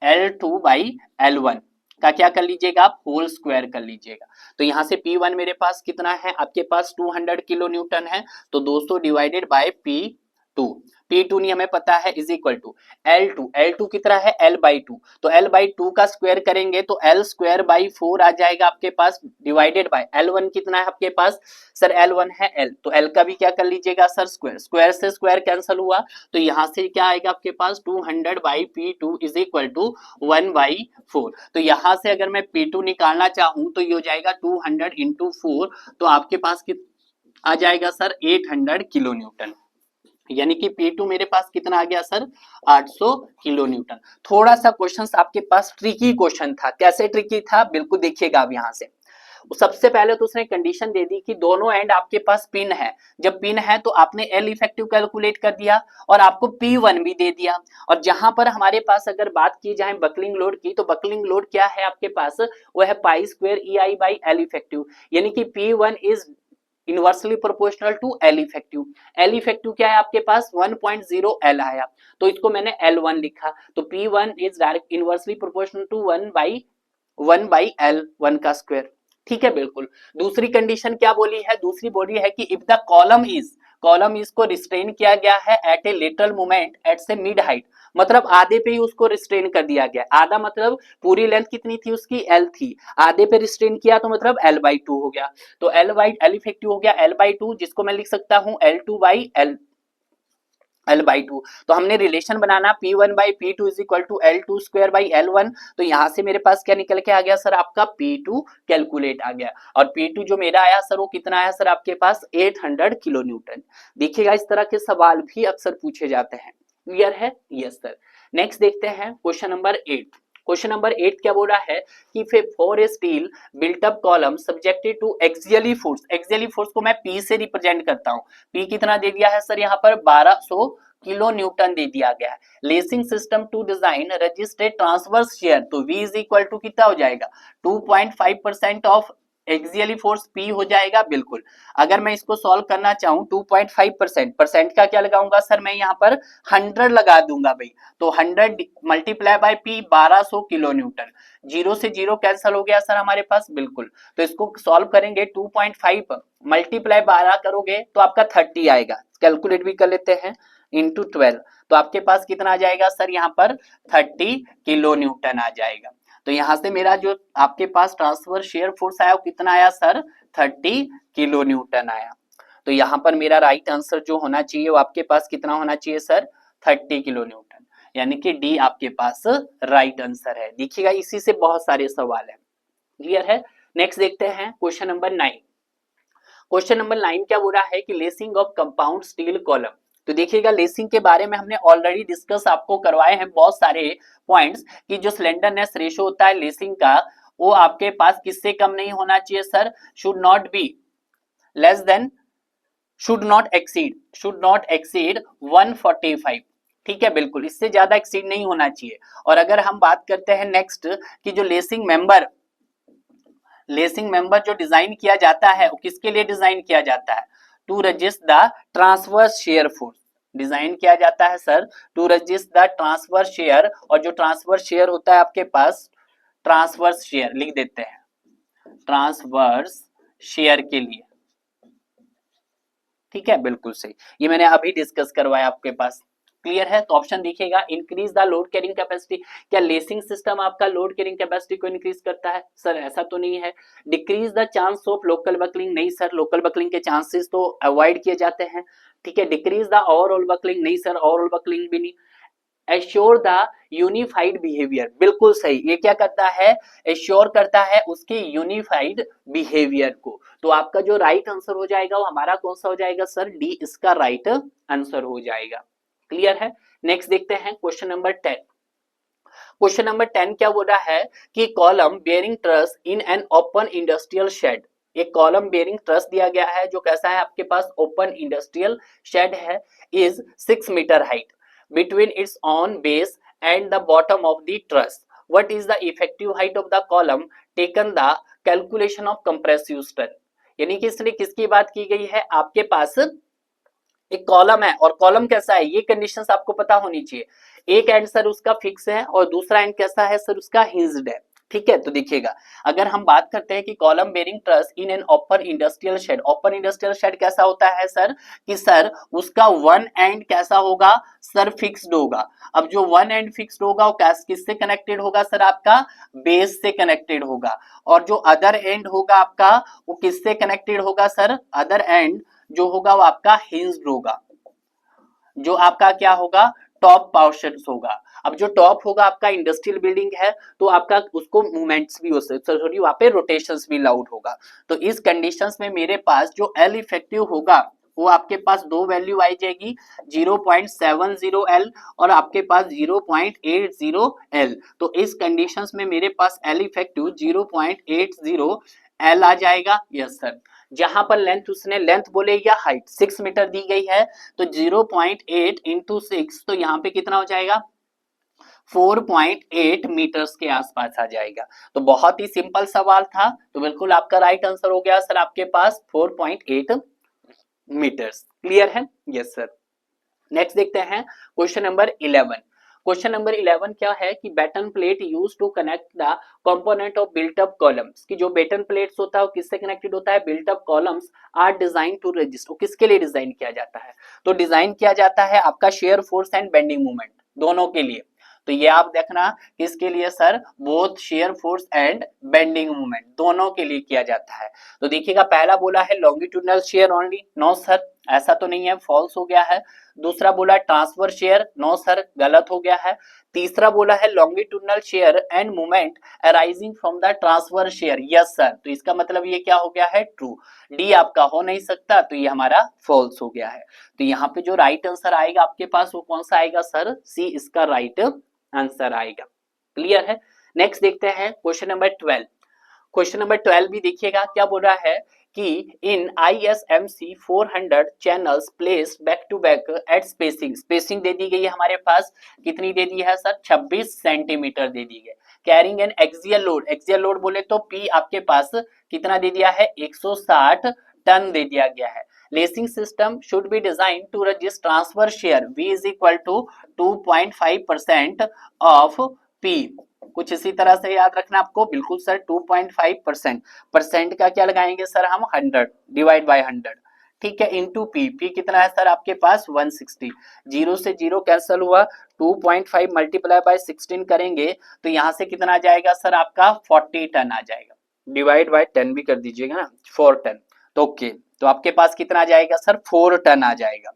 L2/L1 का क्या कर लीजिएगा आप, होल स्क्वायर कर लीजिएगा। तो यहां से P1 मेरे पास कितना है आपके पास 200 किलो न्यूटन है, तो 200 डिवाइडेड बाय P2, P2 नहीं हमें पता है, इज इक्वल टू L2 कितना है L/2, तो L/2 का स्क्वायर करेंगे तो L स्क्वायर बाई 4 आ जाएगा आपके पास, डिवाइडेड बाय L1 कितना है आपके पास सर, L1 है L, तो L का भी क्या कर लीजिएगा सर स्क्वायर, स्क्वायर से स्क्वायर कैंसिल हुआ, तो यहां से क्या आएगा आपके पास 200 by P2 is equal to 1/4। तो यहां से अगर मैं P2 निकालना चाहूं तो ये हो जाएगा 200 इंटू 4, तो आपके पास आ जाएगा सर 800 किलो न्यूटन, यानी कि P2 मेरे पास कितना आ गया सर, 800 किलो न्यूटन। थोड़ा सा क्वेश्चन आपके पास ट्रिकी क्वेश्चन था, कैसे ट्रिकी था बिल्कुल देखिएगा अब यहाँ से। सबसे पहले तो उसने कंडीशन दे दी कि दोनों एंड आपके पास पिन है, जब पिन है तो आपने एल इफेक्टिव कैलकुलेट कर दिया और आपको P1 भी दे दिया। और जहां पर हमारे पास अगर बात की जाए बकलिंग लोड की, तो बकलिंग लोड क्या है आपके पास, वो है pi square EI by L effective, यानी कि P1 is inversely proportional to L effective. L effective क्या है आपके पास 1.0 एल आया, तो इसको मैंने L1 लिखा, तो P1 is direct inversely proportional to 1/L1 का स्क्वायर। ठीक है, बिल्कुल। दूसरी कंडीशन क्या बोली है, दूसरी बोली है कि इफ द कॉलम इज को रिस्ट्रेन किया गया है at a lateral moment at से मिड हाइट, मतलब आधे पे ही उसको रिस्ट्रेन कर दिया गया। आधा मतलब पूरी लेंथ कितनी थी उसकी, L थी, आधे पे रिस्ट्रेन किया तो मतलब L/2 हो गया, तो L इफेक्टिव हो गया L/2, जिसको मैं लिख सकता हूं L2/L/2। तो हमने रिलेशन बनाना P1/P2 is equal to L2 square by L1, तो यहां से मेरे पास क्या निकल के आ गया सर, आपका P2 कैलकुलेट आ गया, और P2 जो मेरा आया सर वो कितना आया सर आपके पास 800 किलो न्यूटन। देखिएगा इस तरह के सवाल भी अक्सर पूछे जाते हैं। क्लियर है, यस सर। नेक्स्ट देखते हैं क्वेश्चन नंबर 8। क्वेश्चन नंबर 8 क्या बोला है कि for a steel built up column subjected to axially force को मैं P से रिप्रेजेंट करता हूं। P कितना दे दिया है सर, यहाँ पर 1200 किलो न्यूटन दे दिया गया है। Lacing system to design registered transverse shear, तो V इज इक्वल टू कितना हो जाएगा 2.5% ऑफ एक्सियली फोर्स P हो जाएगा, बिल्कुल। अगर मैं इसको सॉल्व करना चाहूं 2.5%, परसेंट का क्या लगाऊंगा सर, मैं यहाँ पर 100 लगा दूंगा भाई, तो 100 multiply by P 1200 kilo Newton, zero से जीरो कैंसिल हो गया सर हमारे पास, बिल्कुल। तो इसको सॉल्व करेंगे 2.5 मल्टीप्लाई 12 करोगे तो आपका 30 आएगा, कैलकुलेट भी कर लेते हैं, इंटू 12, तो आपके पास कितना आ जाएगा सर, यहाँ पर 30 किलो न्यूटन आ जाएगा। तो यहां से मेरा जो आपके पास ट्रांसफर शेयर फोर्स आया वो कितना आया सर, 30 किलो न्यूटन आया। तो यहां पर मेरा राइट आंसर जो होना चाहिए वो आपके पास कितना होना चाहिए सर, 30 किलो न्यूटन, यानी कि डी आपके पास राइट आंसर है। देखिएगा इसी से बहुत सारे सवाल है। क्लियर है। नेक्स्ट देखते हैं क्वेश्चन नंबर 9। क्वेश्चन नंबर 9 क्या बोला है कि lacing of compound steel column. तो देखिएगा लेसिंग के बारे में हमने ऑलरेडी डिस्कस आपको करवाए हैं बहुत सारे पॉइंट्स, कि जो स्लेंडरनेस रेशो होता है लेसिंग का, वो आपके पास किससे कम नहीं होना चाहिए sir, should not be less then, should not exceed 145, ठीक है, बिल्कुल इससे ज्यादा एक्सीड नहीं होना चाहिए। और अगर हम बात करते हैं नेक्स्ट कि जो लेसिंग मेंबर जो डिजाइन किया जाता है वो किसके लिए डिजाइन किया जाता है? To resist the transverse shear force. Design किया जाता है sir to resist the transverse shear, और जो ट्रांसवर्स शेयर होता है आपके पास, ट्रांसवर्स शेयर लिख देते हैं, ट्रांसवर्स शेयर के लिए। ठीक है, बिल्कुल सही, ये मैंने अभी डिस्कस करवाया आपके पास। क्लियर है? तो ऑप्शन देखिएगा, increase the load carrying capacity. क्या लेसिंग सिस्टम आपका लोड कैरिंग कैपेसिटी को इंक्रीज करता है? सर ऐसा तो नहीं है। Decrease the chance of local buckling, नहीं सर, लोकल बकलिंग के चांसेस तो अवॉइड किए जाते हैं। ठीक है, डिक्रीज द ओवरऑल बकलिंग, नहीं सर, ओवरऑल बकलिंग भी नहीं। एश्योर द यूनिफाइड बिहेवियर, बिल्कुल सही, ये क्या करता है? एश्योर करता है उसके यूनिफाइड बिहेवियर को। तो आपका जो राइट आंसर हो जाएगा वो हमारा कौन सा हो जाएगा सर? डी इसका राइट आंसर हो जाएगा। क्लियर है? नेक्स्ट देखते हैं क्वेश्चन नंबर 10। क्वेश्चन नंबर 10 क्या बोल रहा है कि column bearing truss in an open industrial shed. एक कॉलम बेयरिंग ट्रस दिया गया है जो कैसा है आपके पास? ओपन इंडस्ट्रियल शेड है, is 6 metre height between its own base and the bottom of the truss. What is the effective height of the column taken the calculation of compressive strength? यानी कि इसलिए किसकी बात की गई है? आपके पास एक कॉलम है और कॉलम कैसा है, ये कंडीशंस आपको पता होनी चाहिए। एक एंड सर उसका फिक्स है और दूसरा एंड कैसा है सर? उसका हिंज्ड है। ठीक है, तो देखिएगा, अगर हम बात करते हैं कि column bearing truss in an open industrial shed, open industrial shed कैसा होता है सर? कि सर उसका वन एंड कैसा होगा सर? फिक्स्ड होगा। अब जो वन एंड फिक्स्ड होगा वो किससे कनेक्टेड होगा सर? आपका बेस से कनेक्टेड होगा। और जो अदर एंड होगा आपका वो किससे कनेक्टेड होगा सर? अदर एंड जो होगा वो आपका हिंज्ड होगा, जो आपका क्या होगा? टॉप पोर्शन होगा। अब जो टॉप होगा आपका इंडस्ट्रियल बिल्डिंग है तो आपका उसको मूवमेंट्स भी हो सकते, सॉरी वहां पे रोटेशंस भी अलाउड होगा। तो इस कंडीशंस में मेरे पास जो एल इफेक्टिव होगा वो आपके पास दो वैल्यू आई जाएगी, 0.70 एल और आपके पास 0.80 एल। तो इस कंडीशंस में मेरे पास एल इफेक्टिव 0.80 एल आ जाएगा। यस सर, जहां पर लेंथ उसने लेंथ बोले या हाइट 6 मीटर दी गई है तो 0.8 इंटू 6, तो यहाँ पे कितना हो जाएगा? 4.8 मीटर्स के आसपास आ जाएगा। तो बहुत ही सिंपल सवाल था, तो बिल्कुल आपका राइट आंसर हो गया सर आपके पास 4.8 मीटर्स। क्लियर है? Yes sir. नेक्स्ट देखते हैं क्वेश्चन नंबर 11। क्वेश्चन नंबर 11 क्या है कि batten plate use to connect the component of built up columns, कि जो बैटन प्लेट्स होता है वो किससे कनेक्टेड होता है? Built up columns are design to resist. वो किसके लिए डिजाइन किया जाता है? तो डिजाइन किया जाता है आपका share force and bending movement दोनों के लिए। तो ये आप देखना किसके लिए sir? Both share force and bending movement दोनों के लिए किया जाता है। तो देखिएगा, पहला बोला है longitudinal shear only, no sir ऐसा तो नहीं है, फॉल्स हो गया है। दूसरा बोला ट्रांसफर शेयर, नो सर गलत हो गया है। तीसरा बोला है longitudinal share and movement arising from the transfer share, yes sir, तो इसका मतलब ये क्या हो गया है? ट्रू। डी आपका हो नहीं सकता, तो ये हमारा फॉल्स हो गया है। तो यहाँ पे जो राइट आंसर आएगा आपके पास वो कौन सा आएगा सर? सी इसका राइट आंसर आएगा। क्लियर है? नेक्स्ट देखते हैं क्वेश्चन नंबर 12। क्वेश्चन नंबर 12 भी देखिएगा, क्या बोल रहा है कि in ISMC 400 channels placed back to back at spacing, spacing दे दी गई है हमारे पास, कितनी दे दी है सर? 26 सेंटीमीटर दे दी है। Carrying N axial load, axial load बोले तो P आपके पास कितना दे दिया है? 160 टन दे दिया गया है। Lacing system should be design to resist transfer shear V is equal to 2.5% of P। कुछ इसी तरह से याद रखना आपको, बिल्कुल सर 2.5%, परसेंट का क्या लगाएंगे सर हम? 100 डिवाइड बाय 100। ठीक है, इनटू पी, पी कितना है सर आपके पास? 160। जीरो से जीरो कैंसिल हुआ, 2.5 मल्टीप्लाई बाय 16 करेंगे तो यहां से कितना आ जाएगा सर आपका? 40 टन आ जाएगा। डिवाइड बाय 10 भी कर दीजिएगा ना, 4 टन। तो ओके, तो आपके पास कितना आ जाएगा सर? 4 टन आ जाएगा,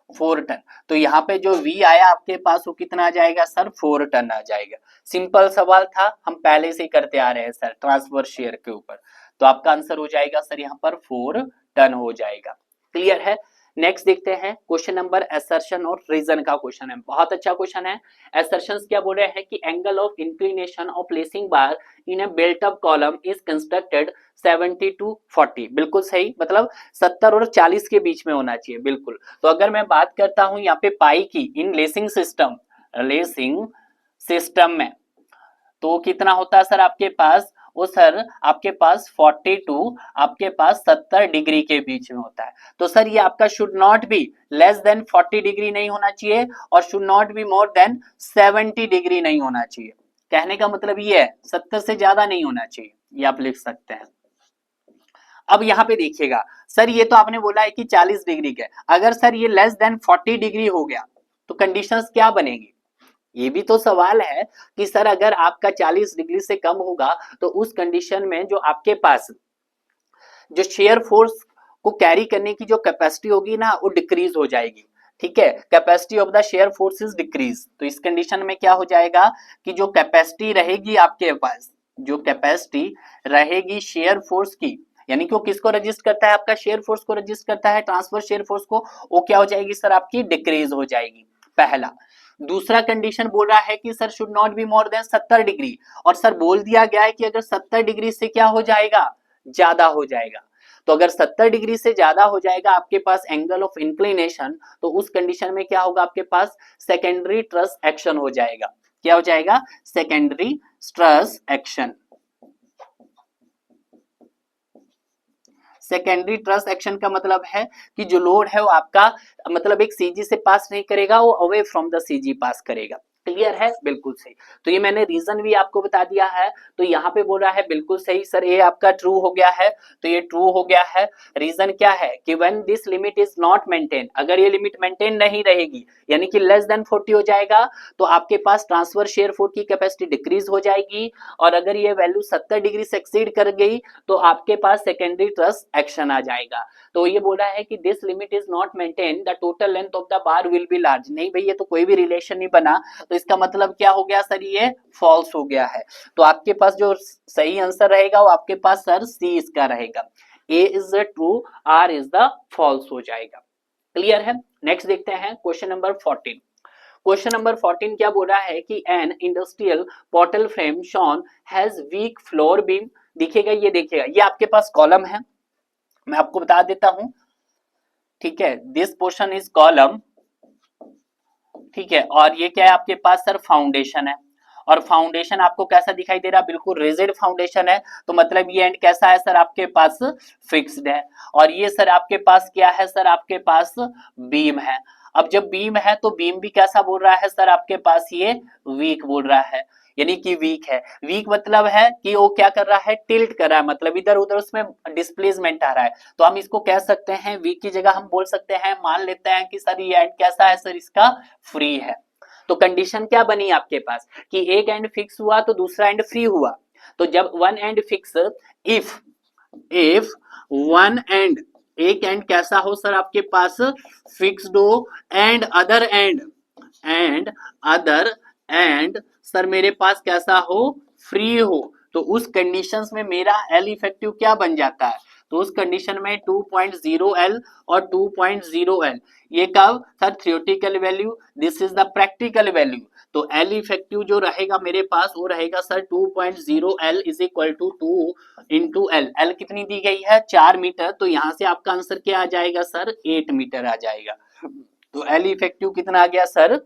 4 टन। तो यहाँ पे जो V आया आपके पास वो कितना आ जाएगा सर? 4 टन आ जाएगा। सिंपल सवाल था, हम पहले से ही करते आ रहे हैं सर ट्रांसफर शेयर के ऊपर। तो आपका आंसर हो जाएगा सर यहाँ पर 4 टन हो जाएगा। क्लियर है? नेक्स्ट देखते हैं क्वेश्चन नंबर असर्शन और रीजन का क्वेश्चन है, बहुत अच्छा क्वेश्चन है। असर्शंस क्या बोल रहे हैं कि angle of inclination of placing bar in a built up column is constructed 70 to 40, बिल्कुल सही, मतलब 70 और 40 के बीच में होना चाहिए, बिल्कुल। तो अगर मैं बात करता हूं यहाँ पे पाई की इन लेसिंग सिस्टम में, तो कितना होता है सर आपके पास, वो सर आपके पास 42 आपके पास 70 डिग्री के बीच में होता है। तो सर ये आपका should not be less then 40 degree नहीं होना चाहिए और should not be more than 70 degree नहीं होना चाहिए। कहने का मतलब ये है 70 से ज्यादा नहीं होना चाहिए, ये आप लिख सकते हैं। अब यहाँ पे देखिएगा सर, ये तो आपने बोला है कि 40 डिग्री के, अगर सर ये लेस देन 40 डिग्री हो गया तो कंडीशंस क्या बनेगी, ये भी तो सवाल है कि सर अगर आपका 40 डिग्री से कम होगा तो उस कंडीशन में जो आपके पास जो शेयर फोर्स को कैरी करने की जो कैपेसिटी होगी ना वो डिक्रीज हो जाएगी, ठीक है, capacity of the shear force is decrease. तो इस कंडीशन में क्या हो जाएगा कि जो कैपेसिटी रहेगी आपके पास, जो कैपेसिटी रहेगी शेयर फोर्स की, यानी कि वो किसको रजिस्ट करता है, आपका शेयर फोर्स को रजिस्ट करता है, ट्रांसफर शेयर फोर्स को, वो क्या हो जाएगी सर आपकी डिक्रीज हो जाएगी, पहला। दूसरा कंडीशन बोल रहा है कि sir should not be more than 70 degree, और सर बोल दिया गया है कि अगर 70 डिग्री से क्या हो जाएगा, ज्यादा हो जाएगा। तो अगर 70 डिग्री से ज्यादा हो जाएगा आपके पास एंगल ऑफ इंक्लिनेशन, तो उस कंडीशन में क्या होगा आपके पास सेकेंडरी ट्रस एक्शन हो जाएगा, क्या हो जाएगा, secondary truss action. Secondary truss action का मतलब है कि जो लोड है वो आपका मतलब एक सीजी से पास नहीं करेगा, वो अवे फ्रॉम द सीजी पास करेगा। क्लियर है, बिल्कुल सही। तो ये मैंने रीजन भी आपको बता दिया है। तो यहाँ पे बोल रहा है बिल्कुल सही सर, ये आपका ट्रू हो गया है, तो ये ट्रू हो गया है। रीजन क्या है कि when this limit is not maintain, अगर ये लिमिट मेंटेन नहीं रहेगी यानी कि लेस देन 40 हो जाएगा तो आपके पास ट्रांसफर शेयर फोर्स की कैपेसिटी डिक्रीज हो जाएगी, और अगर ये वैल्यू 70 डिग्री से एक्सीड कर गई तो आपके पास सेकेंडरी ट्रस एक्शन आ जाएगा। तो ये बोल रहा है कि this limit is not maintain the total length of the bar will be large. नहीं भाई, ये तो कोई भी रिलेशन नहीं बना, तो इसका मतलब क्या हो गया सर, ये फॉल्स हो गया है। तो आपके पास जो सही आंसर रहेगा वो आपके पास सर सी इसका रहेगा, A is the true, R is the false हो जाएगा। क्लियर है। नेक्स्ट देखते हैं क्वेश्चन नंबर 14। क्वेश्चन नंबर 14 क्या बोल रहा है कि an industrial portal frame shown has weak floor beam. दिखेगा, ये देखिएगा, ये आपके पास कॉलम है, मैं आपको बता देता हूं, ठीक है, दिस पोर्शन इज कॉलम, ठीक है, और ये क्या है आपके पास सर फाउंडेशन है, और फाउंडेशन आपको कैसा दिखाई दे रहा है, बिल्कुल रिजिड फाउंडेशन है, तो मतलब ये एंड कैसा है सर आपके पास फिक्स्ड है, और ये सर आपके पास क्या है सर आपके पास बीम है। अब जब बीम है तो बीम भी कैसा बोल रहा है सर आपके पास, ये वीक बोल रहा है, यानी कि वीक है। वीक मतलब है कि वो क्या कर रहा है, टिल्ट कर रहा है, मतलब इधर उधर उसमें डिस्प्लेसमेंट आ रहा है, तो हम इसको कह सकते हैं वीक की जगह हम बोल सकते हैं, मान लेते हैं कि सर ये एंड कैसा है सर इसका फ्री है। तो कंडीशन क्या बनी आपके पास कि एक एंड फिक्स हुआ तो दूसरा एंड फ्री हुआ। तो जब one and fix, if one and, एक एंड कैसा हो सर आपके पास फिक्स्ड हो, एंड अदर एंड सर मेरे पास कैसा हो, फ्री हो, तो उस कंडीशंस में मेरा एल इफेक्टिव क्या बन जाता है, तो उस कंडीशन में 2.0 एल और 2.0 एल, ये कब sir theoretical value, this is the practical value. तो एल इफेक्टिव जो रहेगा मेरे पास वो रहेगा sir 2.0 L is equal to 2 into L. L कितनी दी गई है 4 मीटर, तो यहां से आपका आंसर क्या आ जाएगा सर 8 मीटर आ जाएगा। तो एल इफेक्टिव कितना आ गया सर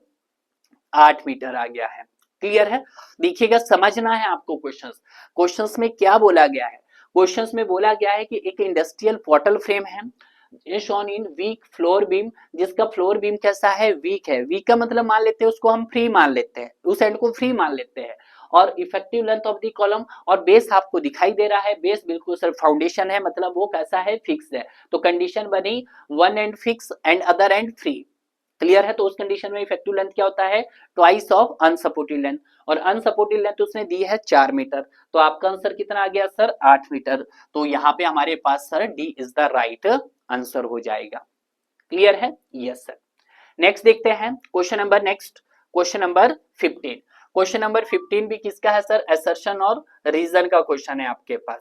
8 मीटर आ गया है। क्लियर है। देखिएगा, समझना है आपको क्वेश्चंस में क्या बोला गया है। क्वेश्चंस में बोला गया है कि एक इंडस्ट्रियल पोर्टल फ्रेम है, ये शॉन इन वीक फ्लोर बीम, जिसका फ्लोर बीम कैसा है, वीक है। वीक का मतलब मान लेते हैं उसको हम फ्री मान लेते हैं, उस एंड को फ्री मान लेते हैं, और effective length of the column, और बेस आपको दिखाई दे रहा है, बेस बिल्कुल सर फाउंडेशन है, मतलब वो कैसा है, फिक्स है। तो कंडीशन बनी one and fix and other and free. Clear है। तो उस कंडीशन में इफेक्टिव लेंथ क्या होता है, ट्वाइस ऑफ अनसपोर्टेड लेंथ, और अनसपोर्टेड लेंथ उसने दी है 4 मीटर, तो आपका आंसर कितना आ गया सर 8 मीटर। तो यहाँ पे हमारे पास sir D is the right answer हो जाएगा। क्लियर है, यस सर। नेक्स्ट देखते हैं क्वेश्चन नंबर 15। क्वेश्चन नंबर 15 भी किसका है सर, असर्शन और रीजन का क्वेश्चन है आपके पास।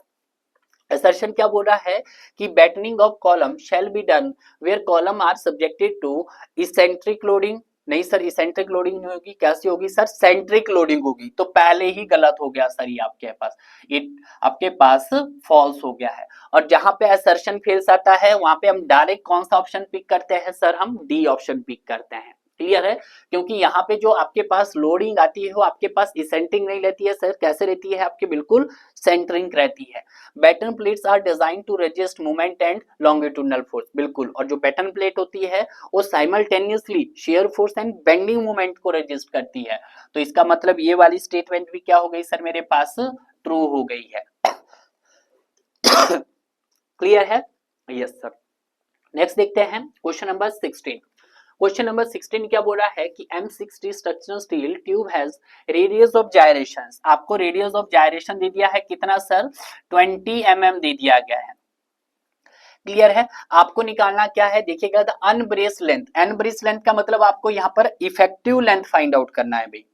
असर्शन क्या बोल रहा है कि battening of column shall be done where column are subjected to eccentric loading. नहीं सर, इसेंट्रिक लोडिंग नहीं होगी, कैसी होगी सर, सेंट्रिक लोडिंग होगी। तो पहले ही गलत हो गया सर, ये आपके पास, ये आपके पास फॉल्स हो गया है। और जहां पे असर्शन फेल्स आता है वहां पे हम डायरेक्ट कौन सा ऑप्शन पिक करते हैं सर, हम डी ऑप्शन पिक करते हैं। क्लियर है, क्योंकि यहाँ पे जो आपके पास लोडिंग आती है वो आपके पास इसेंट्रिक नहीं रहती है सर, कैसे रहती है आपके, बिल्कुल सेंटरिंग रहती है। Batten plates are design to resist movement and longitudinal force, बिल्कुल। और जो बैटन प्लेट होती है वो simultaneously shear force and bending movement को रेजिस्ट करती है। तो इसका मतलब ये वाली स्टेटमेंट भी क्या हो गई सर मेरे पास, ट्रू हो गई है। क्लियर है, यस सर। नेक्स्ट देखते हैं क्वेश्चन नंबर 16। क्वेश्चन नंबर 16 क्या बोल रहा है कि M60 structural steel tube has radius of gyrations. आपको रेडियस ऑफ जायरेशन दे दिया है कितना सर, 20 mm दे दिया गया है। क्लियर है, आपको निकालना क्या है, देखिएगा द अनब्रेस लेंथ। अनब्रेस लेंथ का मतलब आपको यहाँ पर इफेक्टिव लेंथ फाइंड आउट करना है भाई।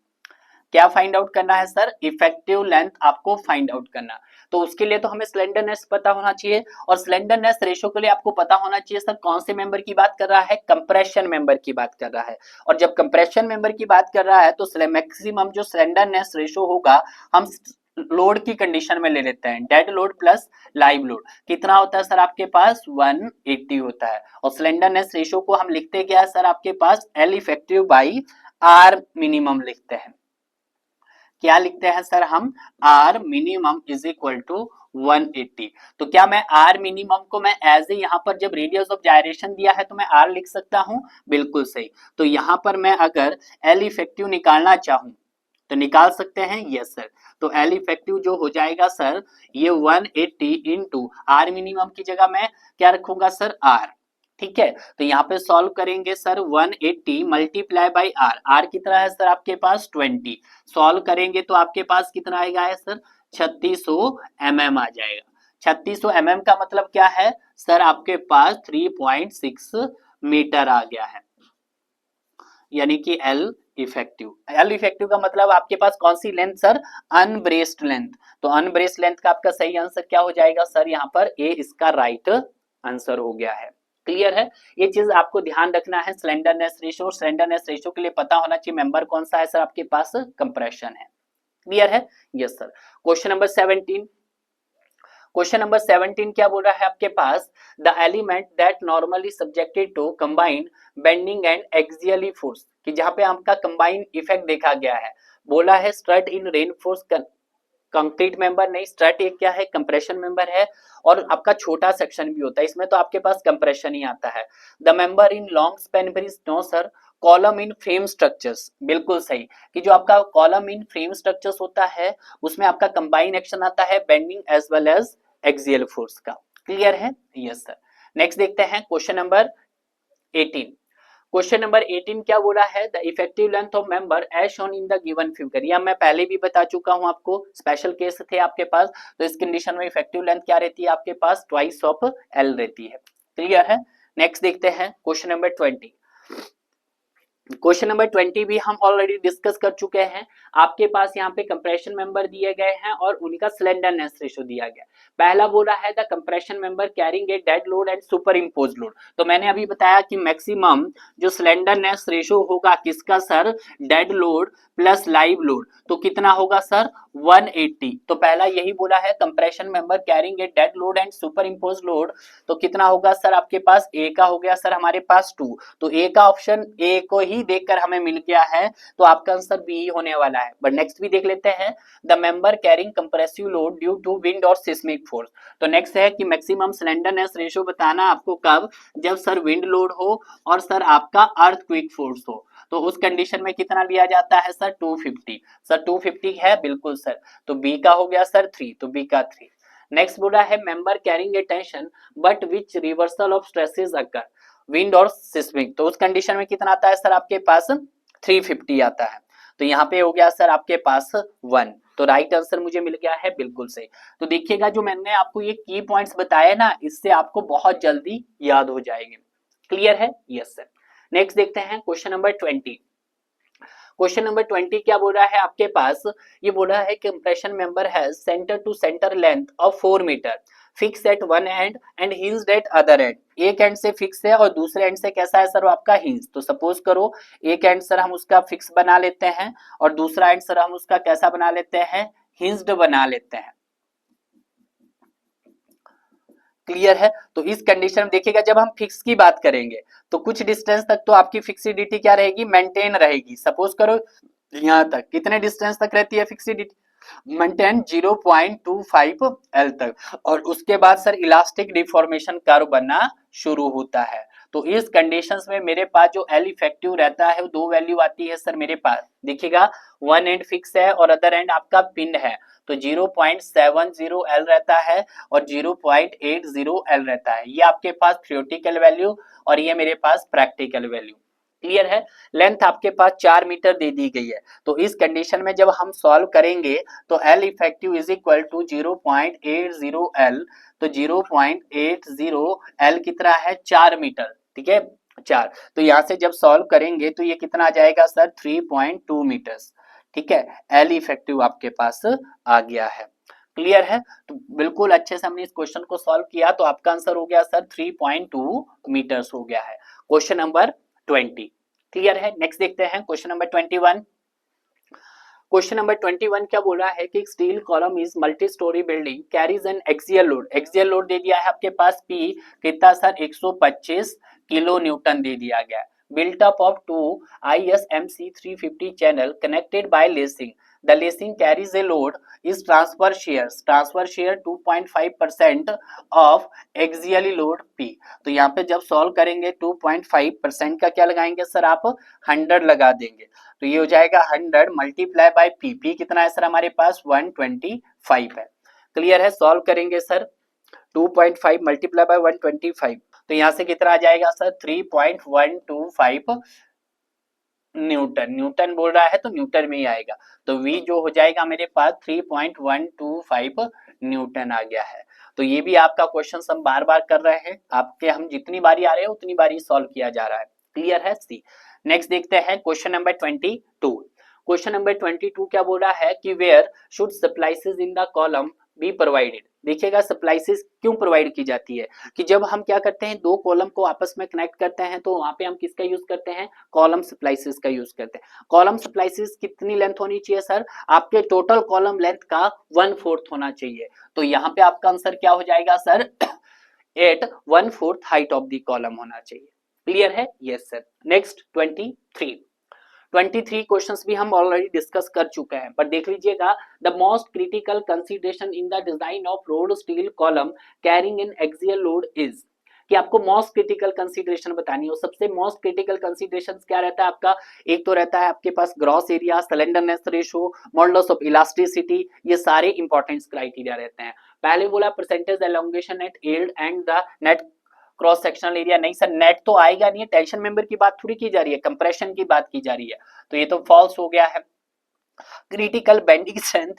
क्या फाइंड आउट करना है सर, इफेक्टिव लेंथ आपको फाइंड आउट करना। तो उसके लिए तो हमें स्लेंडरनेस पता होना चाहिए, और स्लेंडरनेस रेशियो के लिए आपको पता होना चाहिए सर कौन से मेंबर की बात कर रहा है, कंप्रेशन मेंबर की बात कर रहा है। और जब कंप्रेशन मेंबर की बात कर रहा है तो मैक्सिमम जो स्लेंडरनेस रेशियो होगा हम लोड की कंडीशन में ले लेते हैं, dead load plus live load. कितना होता है सर आपके पास, 180 होता है। और स्लेंडरनेस रेशियो को हम लिखते क्या है सर आपके पास, L effective by R minimum लिखते हैं। क्या लिखते हैं सर हम, R minimum is equal to 180। तो क्या मैं आर मिनिमम को मैं एज ए यहाँ पर जब रेडियस ऑफ जायरेशन दिया है तो मैं आर लिख सकता हूं, बिल्कुल सही। तो यहाँ पर मैं अगर एल इफेक्टिव निकालना चाहूं तो निकाल सकते हैं, यस सर। तो एल इफेक्टिव जो हो जाएगा सर ये 180 इंटू आर मिनिमम की जगह मैं क्या रखूंगा सर, आर। ठीक है, तो यहाँ पे सॉल्व करेंगे sir 180 multiply by R. R कितना है सर आपके पास 20। सॉल्व करेंगे तो आपके पास कितना आएगा है सर, 3600 mm आ जाएगा। 3600 mm का मतलब क्या है सर, आपके पास 3.6 मीटर आ गया है, यानी कि एल इफेक्टिव। एल इफेक्टिव का मतलब आपके पास कौन सी लेंथ सर, अनब्रेस्ड लेंथ। तो अनब्रेस्ड लेंथ का आपका सही आंसर क्या हो जाएगा सर, यहाँ पर ए इसका राइट आंसर हो गया है। क्लियर है, ये चीज आपको ध्यान रखना है। स्लेंडरनेस रेशियो, स्लेंडरनेस रेशियो के लिए पता होना चाहिए मेंबर कौन सा है सर आपके पास, कंप्रेशन है। क्लियर है, yes sir. Question number 17। Question number 17 क्या बोल रहा है आपके पास, the element that normally subjected to combined bending and axially force, कि जहां पे आपका कंबाइंड इफेक्ट देखा गया है। बोला है स्ट्रट इन रेनफोर्स कंक्रीट मेंबर, नहीं, स्ट्रट एक क्या है, कंप्रेशन मेंबर है। और आपका छोटा सेक्शन भी होता है, इसमें तो आपके पास कंप्रेशन ही आता है। The member in long span bridge, no sir. Column in frame structures, बिल्कुल सही, कि जो आपका कॉलम इन फ्रेम स्ट्रक्चर्स होता है उसमें आपका कंबाइन एक्शन आता है bending as well as axial force का। क्लियर है, यस सर। नेक्स्ट देखते हैं क्वेश्चन नंबर 18। क्वेश्चन नंबर 18 क्या बोला है, the effective length of member as shown in the given figure. या मैं पहले भी बता चुका हूं आपको, स्पेशल केस थे आपके पास। तो इस कंडीशन में इफेक्टिव लेंथ क्या रहती है आपके पास, ट्वाइस ऑफ एल रहती है। क्लियर है, नेक्स्ट देखते हैं क्वेश्चन नंबर 20। क्वेश्चन नंबर 20 भी हम ऑलरेडी डिस्कस कर चुके हैं। आपके पास यहाँ पे कंप्रेशन मेंबर दिए गए हैं और उनका स्लेंडरनेस रेशियो दिया गया। पहला बोला है the compression member carrying a dead load and super impose load. तो मैंने अभी बताया कि मैक्सिमम जो स्लेंडरनेस रेशियो होगा किसका sir, dead load plus live load. तो कितना होगा सर, 180। तो पहला यही बोला है, compression member carrying a dead load and super impose load. तो कितना होगा सर आपके पास, ए का हो गया सर हमारे पास 2। तो ए का ऑप्शन ए को ही देखकर हमें मिल गया है, तो आपका आंसर बी ही होने वाला है। बट नेक्स्ट भी देख लेते हैं, the member carrying compressive load due to wind और सिस्मिक फोर्स। तो नेक्स्ट है कि मैक्सिमम स्लेंडरनेस रेशियो बताना आपको कब, जब सर विंड लोड हो और सर आपका अर्थक्वेक फोर्स हो। तो उस कंडीशन में कितना लिया जाता है सर, 250। सर 250 है, बिल्कुल सर। तो बी का हो गया सर 3, तो बी का 3। नेक्स्ट बोला है member carrying a tension but which reversal of stresses occur, wind और सिस्मिक। तो उस कंडीशन में कितना आता है सर आपके पास, 350 आता है। तो यहाँ पे हो गया सर आपके पास 1। तो राइट आंसर मुझे मिल गया है, बिल्कुल सही। तो देखिएगा जो मैंने आपको ये की पॉइंट्स बताए ना, इससे आपको बहुत जल्दी याद हो जाएंगे। क्लियर है, यस सर। नेक्स्ट देखते हैं क्वेश्चन नंबर 20। क्वेश्चन नंबर 20 क्या बोल रहा है आपके पास, ये बोल रहा है compression member has centre to centre length of 4 metre, fix at one end and hinged at other end, एक एंड से फिक्स है और दूसरे एंड से कैसा है सर वो आपका हिंज। तो सपोज करो एक एंड सर हम उसका फिक्स बना लेते हैं और दूसरा एंड सर हम उसका कैसा बना लेते हैं, हिंज्ड बना लेते हैं। क्लियर है। तो इस कंडीशन में देखिएगा जब हम फिक्स की बात करेंगे तो कुछ डिस्टेंस तक तो आपकी फिक्सिडिटी क्या रहेगी, मेंटेन रहेगी। सपोज करो यहां तक कितने डिस्टेंस तक रहती है फिक्सिडिटी, मेंटेन 0.25 एल तक, और उसके बाद सर इलास्टिक डिफॉर्मेशन कर्व बनना शुरू होता है। तो इस कंडीशंस में मेरे पास जो एल इफेक्टिव रहता है वो दो वैल्यू आती है सर मेरे पास, देखिएगा वन एंड फिक्स है और अदर एंड आपका पिन है, तो 0.70 एल रहता है और 0.80 एल रहता है। ये आपके पास थ्योरेटिकल वैल्यू और ये मेरे पास प्रैक्टिकल वैल्यू। क्लियर है। लेंथ आपके पास 4 मीटर दे दी गई है। तो इस कंडीशन में जब हम सॉल्व करेंगे तो L effective is equal to 0.80 L, तो 0.80 एल कितना है 4 मीटर, ठीक है 4। तो यहां से जब सॉल्व करेंगे तो ये कितना आ जाएगा सर 3.2 मीटर्स, ठीक है। एल इफेक्टिव आपके पास आ गया है। क्लियर है। तो बिल्कुल अच्छे से हमने इस क्वेश्चन को सॉल्व किया तो आपका आंसर हो गया सर 3.2 मीटर्स हो गया है, क्वेश्चन नंबर 20। क्लियर है। नेक्स्ट देखते हैं क्वेश्चन नंबर 21। क्वेश्चन नंबर 21 क्या बोल रहा है कि steel column is multi storey building carries an axial load, axial load दे दिया है आपके पास पी कितना सर 125 किलो न्यूटन दे दिया गया, built up of two ISMC 350 channel connected by lacing. The lacing carries a load is transfer share 2.5% of axially load P। तो यहाँ पे जब सॉल्व करेंगे 2.5% का क्या लगाएंगे सर आप 100 लगा देंगे, तो ये हो जाएगा 100 मल्टीप्लाई बाय पी, पी कितना है सर हमारे पास 125 है। क्लियर है। सॉल्व करेंगे सर 2.5 मल्टीप्लाई बाय 125, तो यहां से कितना आ जाएगा सर 3.125 न्यूटन, न्यूटन बोल रहा है तो न्यूटन में ही आएगा, तो V जो हो जाएगा मेरे पास 3.125 न्यूटन आ गया है। तो ये भी आपका क्वेश्चन हम बार बार कर रहे हैं, आपके हम जितनी बारी आ रहे हैं उतनी बारी सॉल्व किया जा रहा है। क्लियर है। सी नेक्स्ट देखते हैं क्वेश्चन नंबर 22। क्वेश्चन नंबर 22 क्या बोल रहा है कि where should splices in the column be provided. देखिएगा स्प्लाइसेस क्यों प्रोवाइड की जाती है कि जब हम क्या करते हैं दो कॉलम को आपस में कनेक्ट करते हैं तो वहां पे हम किसका यूज करते हैं, कॉलम स्प्लाइसेस का यूज करते हैं। कॉलम स्प्लाइसेस कितनी लेंथ होनी चाहिए सर, आपके टोटल कॉलम लेंथ का 1/4 होना चाहिए। तो यहाँ पे आपका आंसर क्या हो जाएगा sir at 1/4 height of the column होना चाहिए। क्लियर है। Yes sir. नेक्स्ट 23 क्वेश्चंस भी हम ऑलरेडी डिस्कस कर चुके हैं, पर देख लीजिएगा the most critical consideration in the design of road steel column carrying N axial load is, कि आपको मोस्ट क्रिटिकल कंसीडरेशन बतानी हो। सबसे मोस्ट क्रिटिकल कंसीडरेशन क्या रहता है आपका, एक तो रहता है आपके पास gross area, slenderness ratio, modulus of elasticity, ये सारे इंपॉर्टेंट क्राइटेरिया रहते हैं। पहले बोला percentage elongation at yield and the net cross sectional area, नहीं सर नेट तो आएगा नहीं, टेंशन मेंबर की बात थोड़ी की जा रही है, कंप्रेशन की बात की जा रही है, तो ये तो फॉल्स हो गया है। Critical bending strength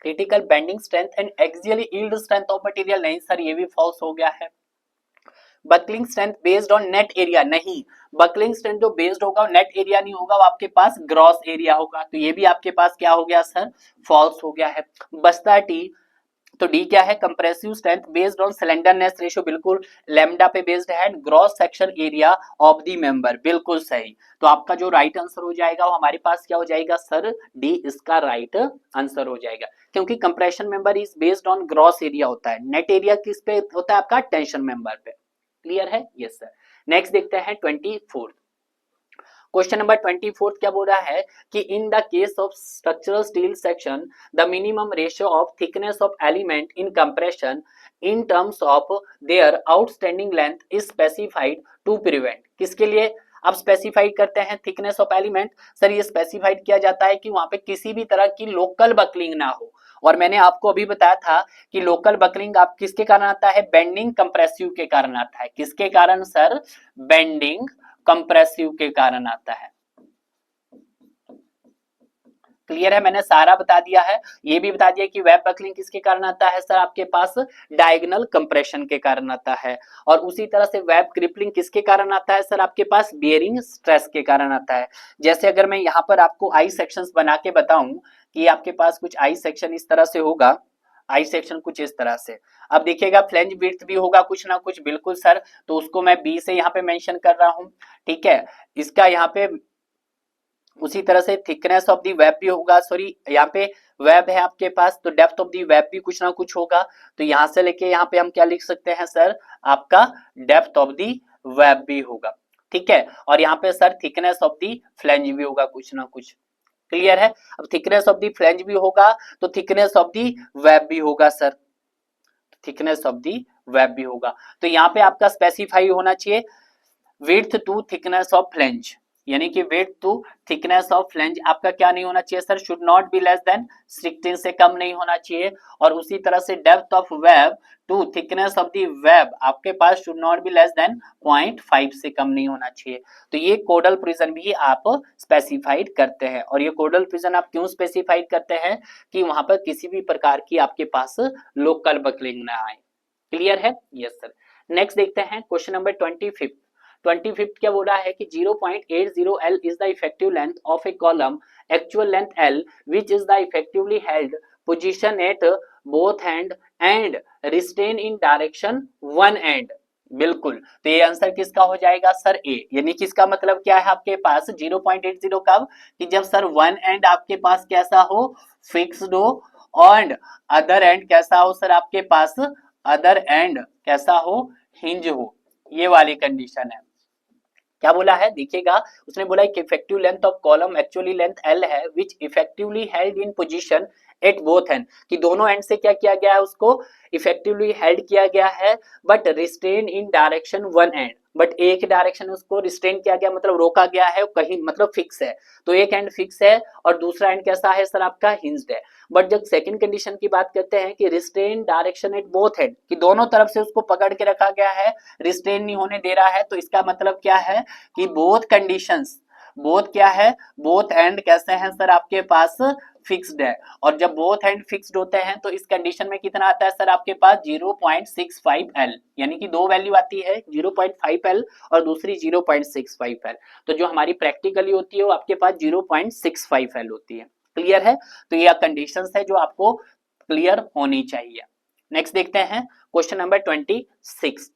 critical bending strength and axially yield strength of material, नहीं सर ये भी फॉल्स हो गया है। Buckling strength based on net area, नहीं बकलिंग स्ट्रेंथ जो बेस्ड होगा नेट एरिया नहीं होगा, वो आपके पास ग्रॉस एरिया होगा, तो ये भी आपके पास क्या हो गया सर फॉल्स हो गया है। बस्ता टी, तो डी क्या है compressive strength based on slenderness ratio, बिल्कुल लैम्डा पे बेस्ड है, gross section area of the member, बिल्कुल सही। तो आपका जो राइट आंसर हो जाएगा वो हमारे पास क्या हो जाएगा सर डी, इसका राइट आंसर हो जाएगा, क्योंकि compression member is based on gross area होता है, नेट एरिया किस पे होता है आपका टेंशन मेंबर पे। क्लियर है। Yes sir. नेक्स्ट देखते हैं 24। क्वेश्चन नंबर 24 क्या बोल रहा है कि in the case of structural steel section the minimum ratio of thickness of element in compression in terms of their outstanding length is specified to prevent, किसके लिए आप स्पेसिफाइड करते हैं थिकनेस ऑफ एलिमेंट, सर ये specified किया जाता है कि वहां पे किसी भी तरह की लोकल बकलिंग ना हो। और मैंने आपको अभी बताया था कि लोकल बकलिंग आप किसके कारण आता है, बेंडिंग कंप्रेसिव के कारण आता है, किसके कारण सर बेंडिंग कंप्रेसिव के कारण आता है। क्लियर है। मैंने सारा बता दिया है, ये भी बता दिया कि वेब बकलिंग किसके कारण आता है सर आपके पास डायगोनल कंप्रेशन के कारण आता है, और उसी तरह से वेब क्रिपलिंग किसके कारण आता है सर आपके पास बियरिंग स्ट्रेस के कारण आता है। जैसे अगर मैं यहाँ पर आपको आई सेक्शंस बना के बताऊं कि आपके पास कुछ आई सेक्शन इस तरह से होगा, आई सेक्शन कुछ इस तरह से। अब देखिएगा फ्लेंज विड्थ भी होगा कुछ ना कुछ, बिल्कुल सर, तो उसको मैं बी से यहाँ पे मेंशन कर रहा हूँ, ठीक है। इसका यहाँ पे उसी तरह से थिकनेस ऑफ दी वेब भी होगा, सॉरी यहाँ पे वेब है आपके पास, तो डेप्थ ऑफ दी वेब भी कुछ ना कुछ होगा। तो यहाँ से लेके यहाँ पे हम क्या लिख सकते हैं सर, आपका डेप्थ ऑफ दी वेब भी होगा, ठीक है। और यहाँ पे sir thickness of the flange भी होगा कुछ ना कुछ, क्लियर है। अब थिकनेस ऑफ दी फ्लेंज भी होगा तो थिकनेस ऑफ दी वेब भी होगा sir, thickness of the web भी होगा। तो यहाँ पे आपका स्पेसिफाई होना चाहिए width to thickness of flange, यानी कि width to thickness of flange आपका क्या नहीं होना चाहिए sir, should not be less than 16 से कम नहीं होना चाहिए। और उसी तरह से depth of web to thickness of the web आपके पास should not be less than 0.5 से कम नहीं होना चाहिए। तो ये कोडल प्रिजन भी आप स्पेसिफाइड करते हैं, और ये कोडल प्रिजन आप क्यों स्पेसिफाइड करते हैं कि वहां पर किसी भी प्रकार की आपके पास लोकल बकलिंग ना आए, क्लियर है। Yes sir. नेक्स्ट देखते हैं क्वेश्चन नंबर 25 क्या बोल रहा है कि 0.80 L is the effective length of a column, actual length L, which is the effectively held position at both end and restrain in direction one end। बिल्कुल, तो ये आंसर किसका हो जाएगा सर, ए। यानी कि इसका मतलब क्या है आपके पास 0.80 कब, कि जब सर वन एंड आपके पास कैसा हो, फिक्स्ड हो, और अदर एंड कैसा हो सर आपके पास, अदर एंड कैसा हो, हिंज हो, ये वाली कंडीशन है। क्या बोला है देखिएगा, उसने बोला कि effective length of column actually length L है which effectively held in position at both end, कि दोनों एंड से क्या किया गया है, उसको इफेक्टिवली हेल्ड किया गया है, but restrain in direction one and, but एक डायरेक्शन उसको रिस्ट्रेन किया गया, मतलब रोका गया है कहीं, मतलब फिक्स है। तो एक एंड फिक्स है और दूसरा एंड कैसा है सर आपका, हिंज्ड है। बट जब सेकंड कंडीशन की बात करते हैं कि restrain direction at both end, कि दोनों तरफ से उसको पकड़ के रखा गया है, रिस्ट्रेन नहीं होने दे रहा है, तो इसका मतलब क्या है कि बोथ कंडीशंस, बोथ क्या है, बोथ एंड कैसे हैं सर आपके पास, फिक्स्ड है। और जब बोथ एंड फिक्स्ड होते हैं तो इस कंडीशन में कितना आता है सर आपके पास 0.65 L, यानी कि दो वैल्यू आती है 0.5 L और दूसरी 0.65 L। तो जो हमारी प्रैक्टिकली होती है वो आपके पास 0.65 L होती है, क्लियर है। तो ये कंडीशंस है जो आपको क्लियर होनी चाहिए। नेक्स्ट देखते हैं क्वेश्चन नंबर 26।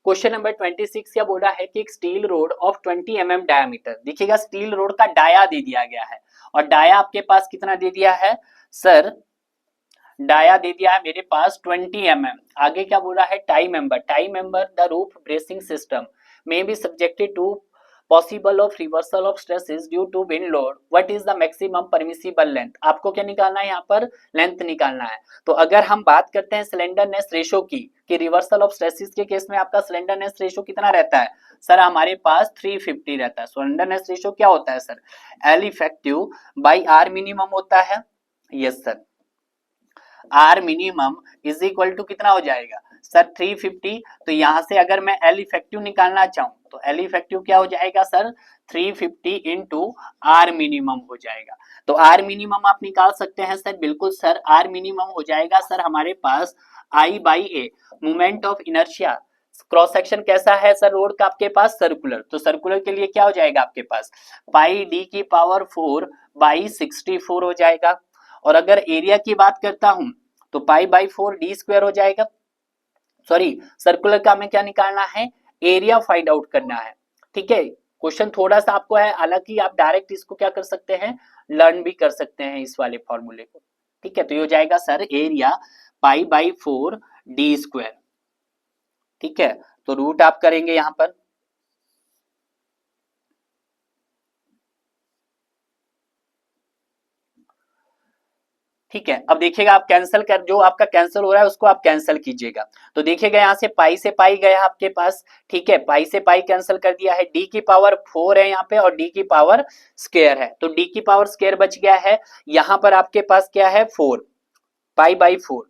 क्वेश्चन नंबर 26 क्या बोल रहा है कि एक steel road of 20 mm diameter, देखिएगा स्टील रोड का डाया दे दिया गया है, और डाया आपके पास कितना दे दिया है सर, डाया दे दिया है मेरे पास 20 mm। आगे क्या बोल रहा है, tie member the roof bracing system may be subjected to possible of reversal of stresses due to wind load, what is the maximum permissible length। आपको क्या निकालना है यहाँ पर, लेंथ निकालना है। तो अगर हम बात करते हैं स्लेंडरनेस रेशो की, कि रिवर्सल ऑफ स्ट्रेसेस के केस में आपका स्लेंडरनेस रेशो कितना रहता है सर, हमारे पास 350 रहता है। स्लेंडरनेस रेशो क्या होता है sir, L effective by R minimum होता है। Yes sir, R minimum is equal to कितना हो जाएगा सर 350। तो यहां से अगर मैं एल इफेक्टिव निकालना चाहूं तो एल इफेक्टिव क्या हो जाएगा सर, 350 इंटू आर मिनिमम हो जाएगा। तो आर मिनिमम आप निकाल सकते हैं सर, बिल्कुल सर, आर मिनिमम हो जाएगा सर हमारे पास I by A, moment of inertia. Cross section कैसा है सर रोड का आपके पास, सर्कुलर, तो सर्कुलर के लिए क्या हो जाएगा आपके पास, पाई डी की पावर 4 बाई 64 हो जाएगा। और अगर एरिया की बात करता हूं तो पाई बाई 4 डी स्क्वायर हो जाएगा। सॉरी, सर्कुलर का हमें क्या निकालना है, एरिया फाइंड आउट करना है, ठीक है। क्वेश्चन थोड़ा सा आपको है, हालांकि आप डायरेक्ट इसको क्या कर सकते हैं, लर्न भी कर सकते हैं इस वाले फॉर्मूले को, ठीक है। तो ये हो जाएगा sir area pi by 4 D square, ठीक है। तो रूट आप करेंगे यहां पर, ठीक है। अब देखिएगा आप कैंसिल कर, जो आपका कैंसिल हो रहा है उसको आप कैंसिल कीजिएगा। तो देखिएगा यहाँ से पाई से पाई गया आपके पास, ठीक है, पाई से पाई कैंसिल कर दिया है, डी की पावर 4 है यहाँ पे और डी की पावर स्क्वायर है, तो डी की पावर स्क्वायर बच गया है। यहाँ पर आपके पास क्या है 4, पाई बाई 4,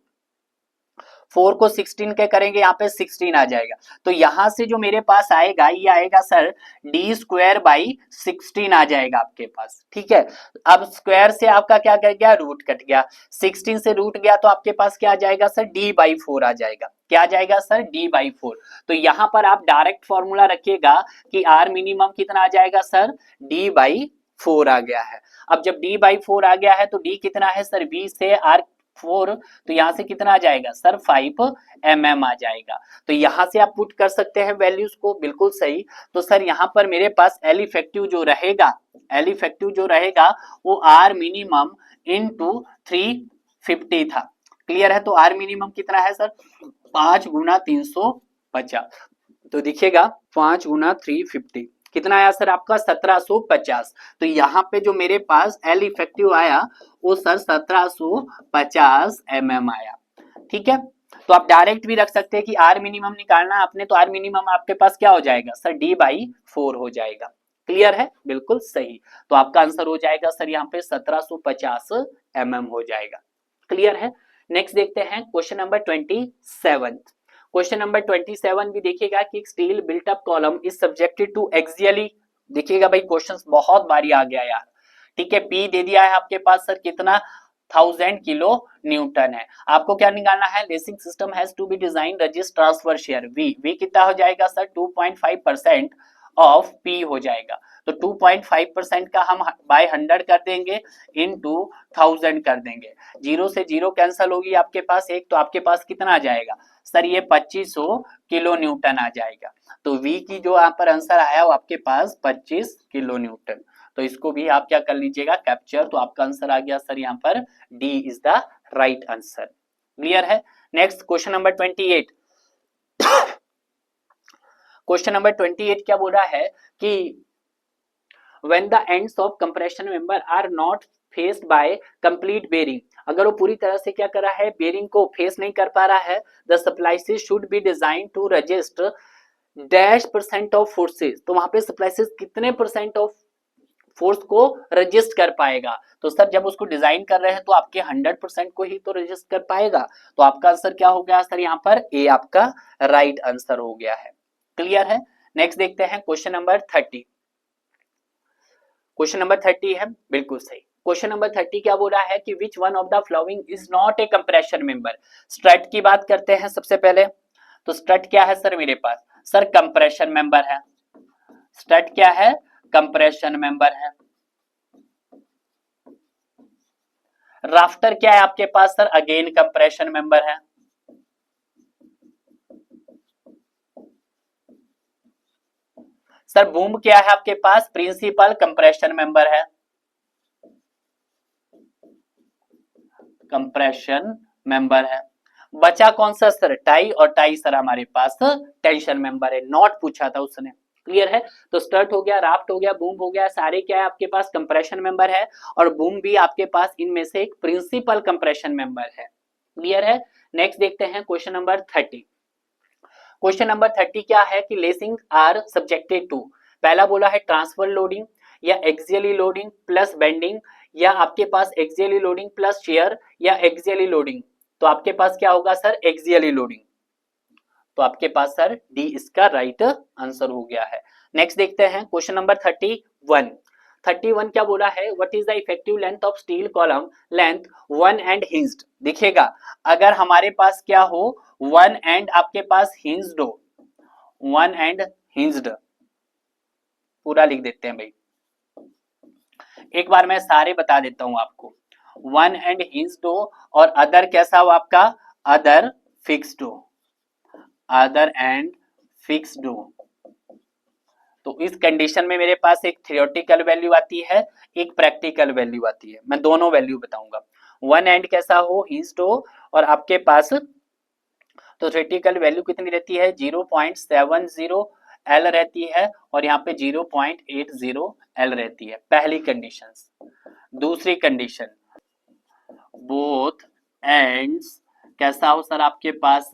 4 को 16 के करेंगे यहाँ पे 16 आ जाएगा। तो यहां से जो मेरे पास आएगा ये आएगा सर डी स्क्वायर बाई 16 आ जाएगा आपके पास, ठीक है। अब स्क्वायर से आपका क्या कर गया, रूट कट गया, 16 से रूट गया तो आपके पास क्या आ जाएगा सर, डी बाई 4 आ जाएगा। क्या आ जाएगा सर, डी बाई 4। तो यहां पर आप डायरेक्ट फॉर्मूला रखिएगा कि आर मिनिमम कितना आ जाएगा सर, डी बाई 4 आ गया है। अब जब डी बाई 4 आ गया है तो डी कितना है सर, बी से आर 4, तो यहाँ से कितना आ जाएगा सर 5 mm आ जाएगा। तो यहाँ से आप पुट कर सकते हैं वैल्यूज को, बिल्कुल सही। तो सर यहाँ पर मेरे पास एल इफेक्टिव जो रहेगा, एल इफेक्टिव जो रहेगा वो आर मिनिमम इनटू 350 था। क्लियर है? तो आर मिनिमम कितना है सर 5 गुना 350। तो दिखेगा 5 गुना 350 कितना आया सर आपका 1750। तो यहाँ पे जो मेरे पास एल इफेक्टिव आया वो सर 1750 mm आया। ठीक है, तो आप डायरेक्ट भी रख सकते हैं कि आर मिनिमम निकालना आपने, तो आर मिनिमम आपके पास क्या हो जाएगा सर D/4 हो जाएगा। क्लियर है? बिल्कुल सही। तो आपका आंसर हो जाएगा सर यहाँ पे 1750 mm हो जाएगा। क्लियर है? नेक्स्ट देखते हैं क्वेश्चन नंबर 27। क्वेश्चन नंबर 27 भी देखिएगा कि steel built up column is subjected to axially. देखिएगा भाई क्वेश्चंस बहुत बारी आ गया यार। ठीक है, पी दे दिया है आपके पास सर कितना 1000 किलो न्यूटन है। आपको क्या निकालना है, lacing system has to be design resist transfer shear V कितना हो जाएगा सर 2.5% ऑफ पी हो जाएगा। तो 2.5% का हम बाय 100 कर देंगे इनटू 1000 कर देंगे, जीरो से जीरो कैंसिल होगी आपके पास एक, तो आपके पास कितना आ जाएगा सर ये 2500 किलो न्यूटन आ जाएगा। तो V की जो यहाँ पर आंसर आया वो आपके पास 25 किलो न्यूटन। तो इसको भी आप क्या कर लीजिएगा कैप्चर, तो आपका आंसर आ गया सर यहाँ पर D is the right answer. Clear है? Next question number 28। Question number 28 क्या बोल रहा है कि when the ends of compression member are not faced by complete bearing, अगर वो पूरी तरह से क्या कर रहा है बेरिंग को फेस नहीं कर पा रहा है, the splices should be designed to resist -% of forces. तो वहां पे स्प्लाइसेस कितने परसेंट ऑफ फोर्स को रजिस्ट कर पाएगा? तो सर जब उसको डिजाइन कर रहे हैं तो आपके 100% को ही तो रजिस्ट कर पाएगा। तो आपका आंसर क्या हो गया सर यहाँ पर ए आपका राइट आंसर हो गया है। क्लियर है? नेक्स्ट देखते हैं क्वेश्चन नंबर 30। क्वेश्चन नंबर 30 है, बिल्कुल सही। क्वेश्चन नंबर 30 क्या बोल रहा है कि which one of the following is not a compression member. Strut की बात करते हैं सबसे पहले। तो स्ट्रट क्या है सर मेरे पास, सर कंप्रेशन मेंबर है। स्ट्रट क्या है, कंप्रेशन मेंबर है। राफ्टर क्या है आपके पास सर, अगेन कंप्रेशन मेंबर है। सर बूम क्या है आपके पास, प्रिंसिपल कंप्रेशन मेंबर है। कंप्रेशन मेंबर है। बचा कौन सा सर, टाई, और टाई सर हमारे पास टेंशन मेंबर है। नॉट पूछा था उसने। क्लियर है? तो स्टर्ट हो गया, राफ्ट हो गया, बूम हो गया, सारे क्या है आपके पास कंप्रेशन मेंबर है, और बूम भी आपके पास इनमें से एक प्रिंसिपल कंप्रेशन मेंबर है। क्लियर है? नेक्स्ट देखते हैं क्वेश्चन नंबर 30। क्वेश्चन नंबर 30 क्या है कि लेसिंग आर सब्जेक्टेड टू, पहला बोला है ट्रांसफर लोडिंग या एक्सियली लोडिंग प्लस बेंडिंग, या आपके पास एक्सियली लोडिंग प्लस शेयर, या एक्सियली लोडिंग। तो आपके पास क्या होगा सर, एक्सियली लोडिंग। तो आपके पास सर डी इसका राइट आंसर हो गया है। नेक्स्ट देखते हैं क्वेश्चन नंबर 31। 31 क्या बोला है, what is the effective length of steel column length one and hinged. देखिएगा अगर हमारे पास क्या हो, वन एंड आपके पास हिंज्ड हो, वन एंड हिंज्ड, पूरा लिख देते हैं भाई, एक बार मैं सारे बता देता हूं आपको। वन एंड हिंज्ड हो और अदर कैसा हो आपका, अदर फिक्स्ड हो, अदर एंड फिक्स्ड हो। तो इस कंडीशन में मेरे पास एक थ्योरेटिकल वैल्यू आती है, एक प्रैक्टिकल वैल्यू आती है। मैं दोनों वैल्यू बताऊंगा। वन एंड कैसा हो, हिंज्ड हो, और आपके पास तो थ्योरेटिकल वैल्यू कितनी रहती है 0.70 L रहती है, और यहाँ पे 0.80 L रहती है, पहली कंडीशन। दूसरी कंडीशन, बोथ एंड्स कैसा हो सर आपके पास,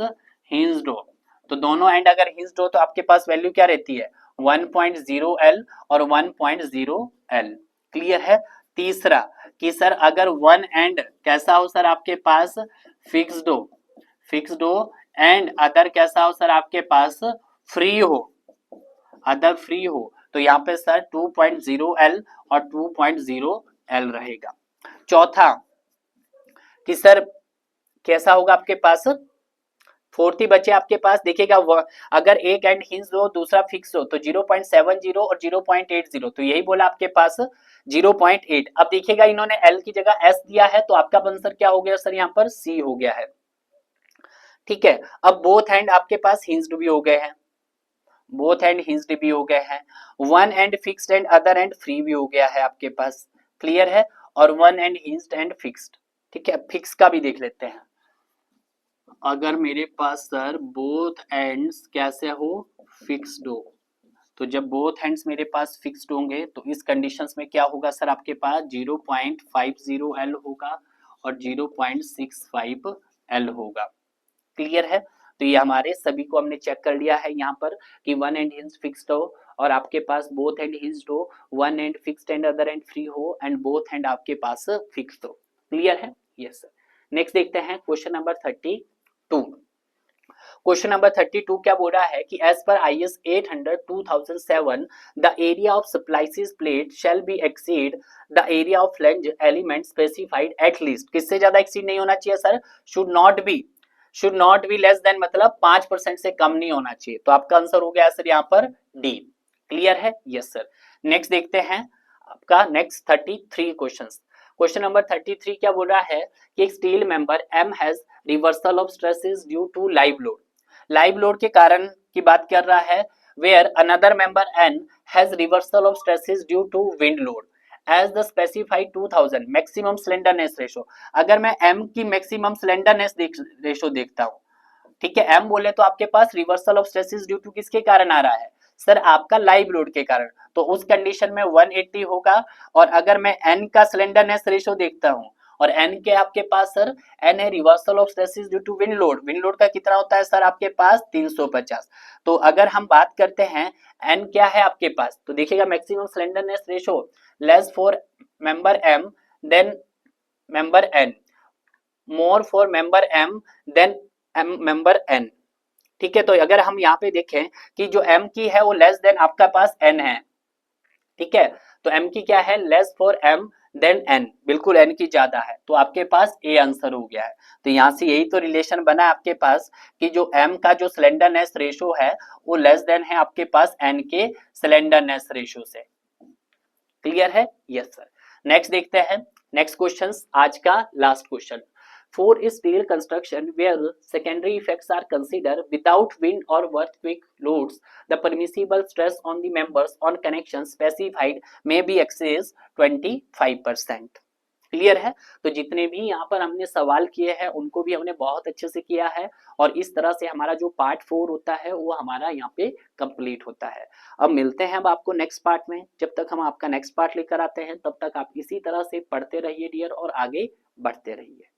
हिंज्ड हो। तो दोनों एंड अगर हिंज्ड हो तो आपके पास वैल्यू क्या रहती है 1.0 L और 1.0 L। क्लियर है? तीसरा कि सर अगर वन एंड कैसा हो सर आपके पास, फिक्स्ड हो, फिक्स्ड हो, एंड अदर कैसा हो सर आपके पास, फ्री हो, अदर फ्री हो, तो यहाँ पे सर 2.0 L और 2.0 L रहेगा। चौथा कि सर कैसा होगा आपके पास, फोर्थ ही बचे आपके पास। देखिएगा अगर एक एंड हिंज हो दूसरा फिक्स हो तो 0.70 और 0.80, तो यही बोला आपके पास 0.8। अब देखिएगा इन्होंने एल की जगह एस दिया है, तो आपका आंसर क्या हो गया सर, यहाँ पर सी हो गया है। ठीक है, अब बोथ एंड आपके पास हिंज्ड भी हो गए हैं, बोथ एंड हिंज्ड भी हो गए हैं। One and fixed and other and free भी हो गया है आपके पास, क्लियर है। और one and hinged and fixed, ठीक है। फिक्स का भी देख लेते हैं। अगर मेरे पास सर बोथ एंड्स कैसे हो, फिक्स्ड हो, तो जब बोथ एंड्स मेरे पास फिक्स्ड होंगे तो इस कंडीशंस में क्या होगा सर, आपके पास 0.50 एल होगा और 0.65 एल होगा, क्लियर है। तो ये हमारे सभी को हमने चेक कर लिया है यहाँ पर कि वन एंड हिंज फिक्स्ड हो और आपके पास बोथ एंड हिंज्ड हो, one and fixed and other and free हो एंड बोथ एंड आपके पास फिक्स्ड हो, क्लियर है। Yes sir. नेक्स्ट देखते हैं क्वेश्चन नंबर 32। क्वेश्चन नंबर 32 क्या बोल रहा है कि as per IS 800 2007 the area of splices plate shall be exceed the area of flange element specified at least. किससे ज्यादा एक्सीड नहीं होना चाहिए sir, should not be less then, मतलब 5% से कम नहीं होना चाहिए। तो आपका आंसर हो गया सर यहाँ पर डी, क्लियर है। Yes sir. नेक्स्ट देखते हैं आपका नेक्स्ट 33 क्वेश्चंस। क्वेश्चन नंबर 33 क्या बोल रहा है कि एक steel member M has reversal of stresses due to live load. Live load के कारण की बात कर रहा है, where another member N has reversal of stresses due to wind load as the specified 2000 maximum slenderness ratio. अगर मैं M की मैक्सिमम स्लेंडरनेस रेशो देखता हूं, ठीक है, एम बोले तो आपके पास reversal of stresses due to किसके कारण आ रहा है सर, आपका लाइव लोड के कारण। तो उस कंडीशन में 180 होगा। और अगर मैं एन का स्लेंडरनेस रेशो देखता हूं और एन के आपके पास सर, एन है reversal of stresses due to wind load, wind load का कितना होता है सर आपके पास 350। तो अगर हम बात करते हैं एन क्या है आपके पास, तो देखिएगा maximum slenderness ratio less for member M than member N, more for member M than member N, ठीक है। तो अगर हम यहाँ पे देखें कि जो एम की है वो लेस देन आपका पास एन है, ठीक है। तो एम की क्या है, less for M than N, बिल्कुल एन की ज्यादा है, तो आपके पास ए आंसर हो गया है। तो यहाँ से यही तो रिलेशन बना आपके पास कि जो एम का जो स्लेंडरनेस रेशो है वो लेस देन है आपके पास एन के स्लेंडरनेस रेशो से, क्लियर है। Yes sir. नेक्स्ट देखते हैं नेक्स्ट क्वेश्चन, आज का last question. For steel construction where secondary effects are considered without wind or earthquake loads, the permissible stress on the members on connection specified may be excess 25%, clear है। तो जितने भी यहाँ पर हमने सवाल किए हैं उनको भी हमने बहुत अच्छे से किया है और इस तरह से हमारा जो पार्ट 4 होता है वो हमारा यहाँ पे कंप्लीट होता है। अब मिलते हैं अब आपको नेक्स्ट पार्ट में। जब तक हम आपका नेक्स्ट पार्ट लेकर आते हैं तब तक आप इसी तरह से पढ़ते रहिए डियर और आगे बढ़ते रहिए।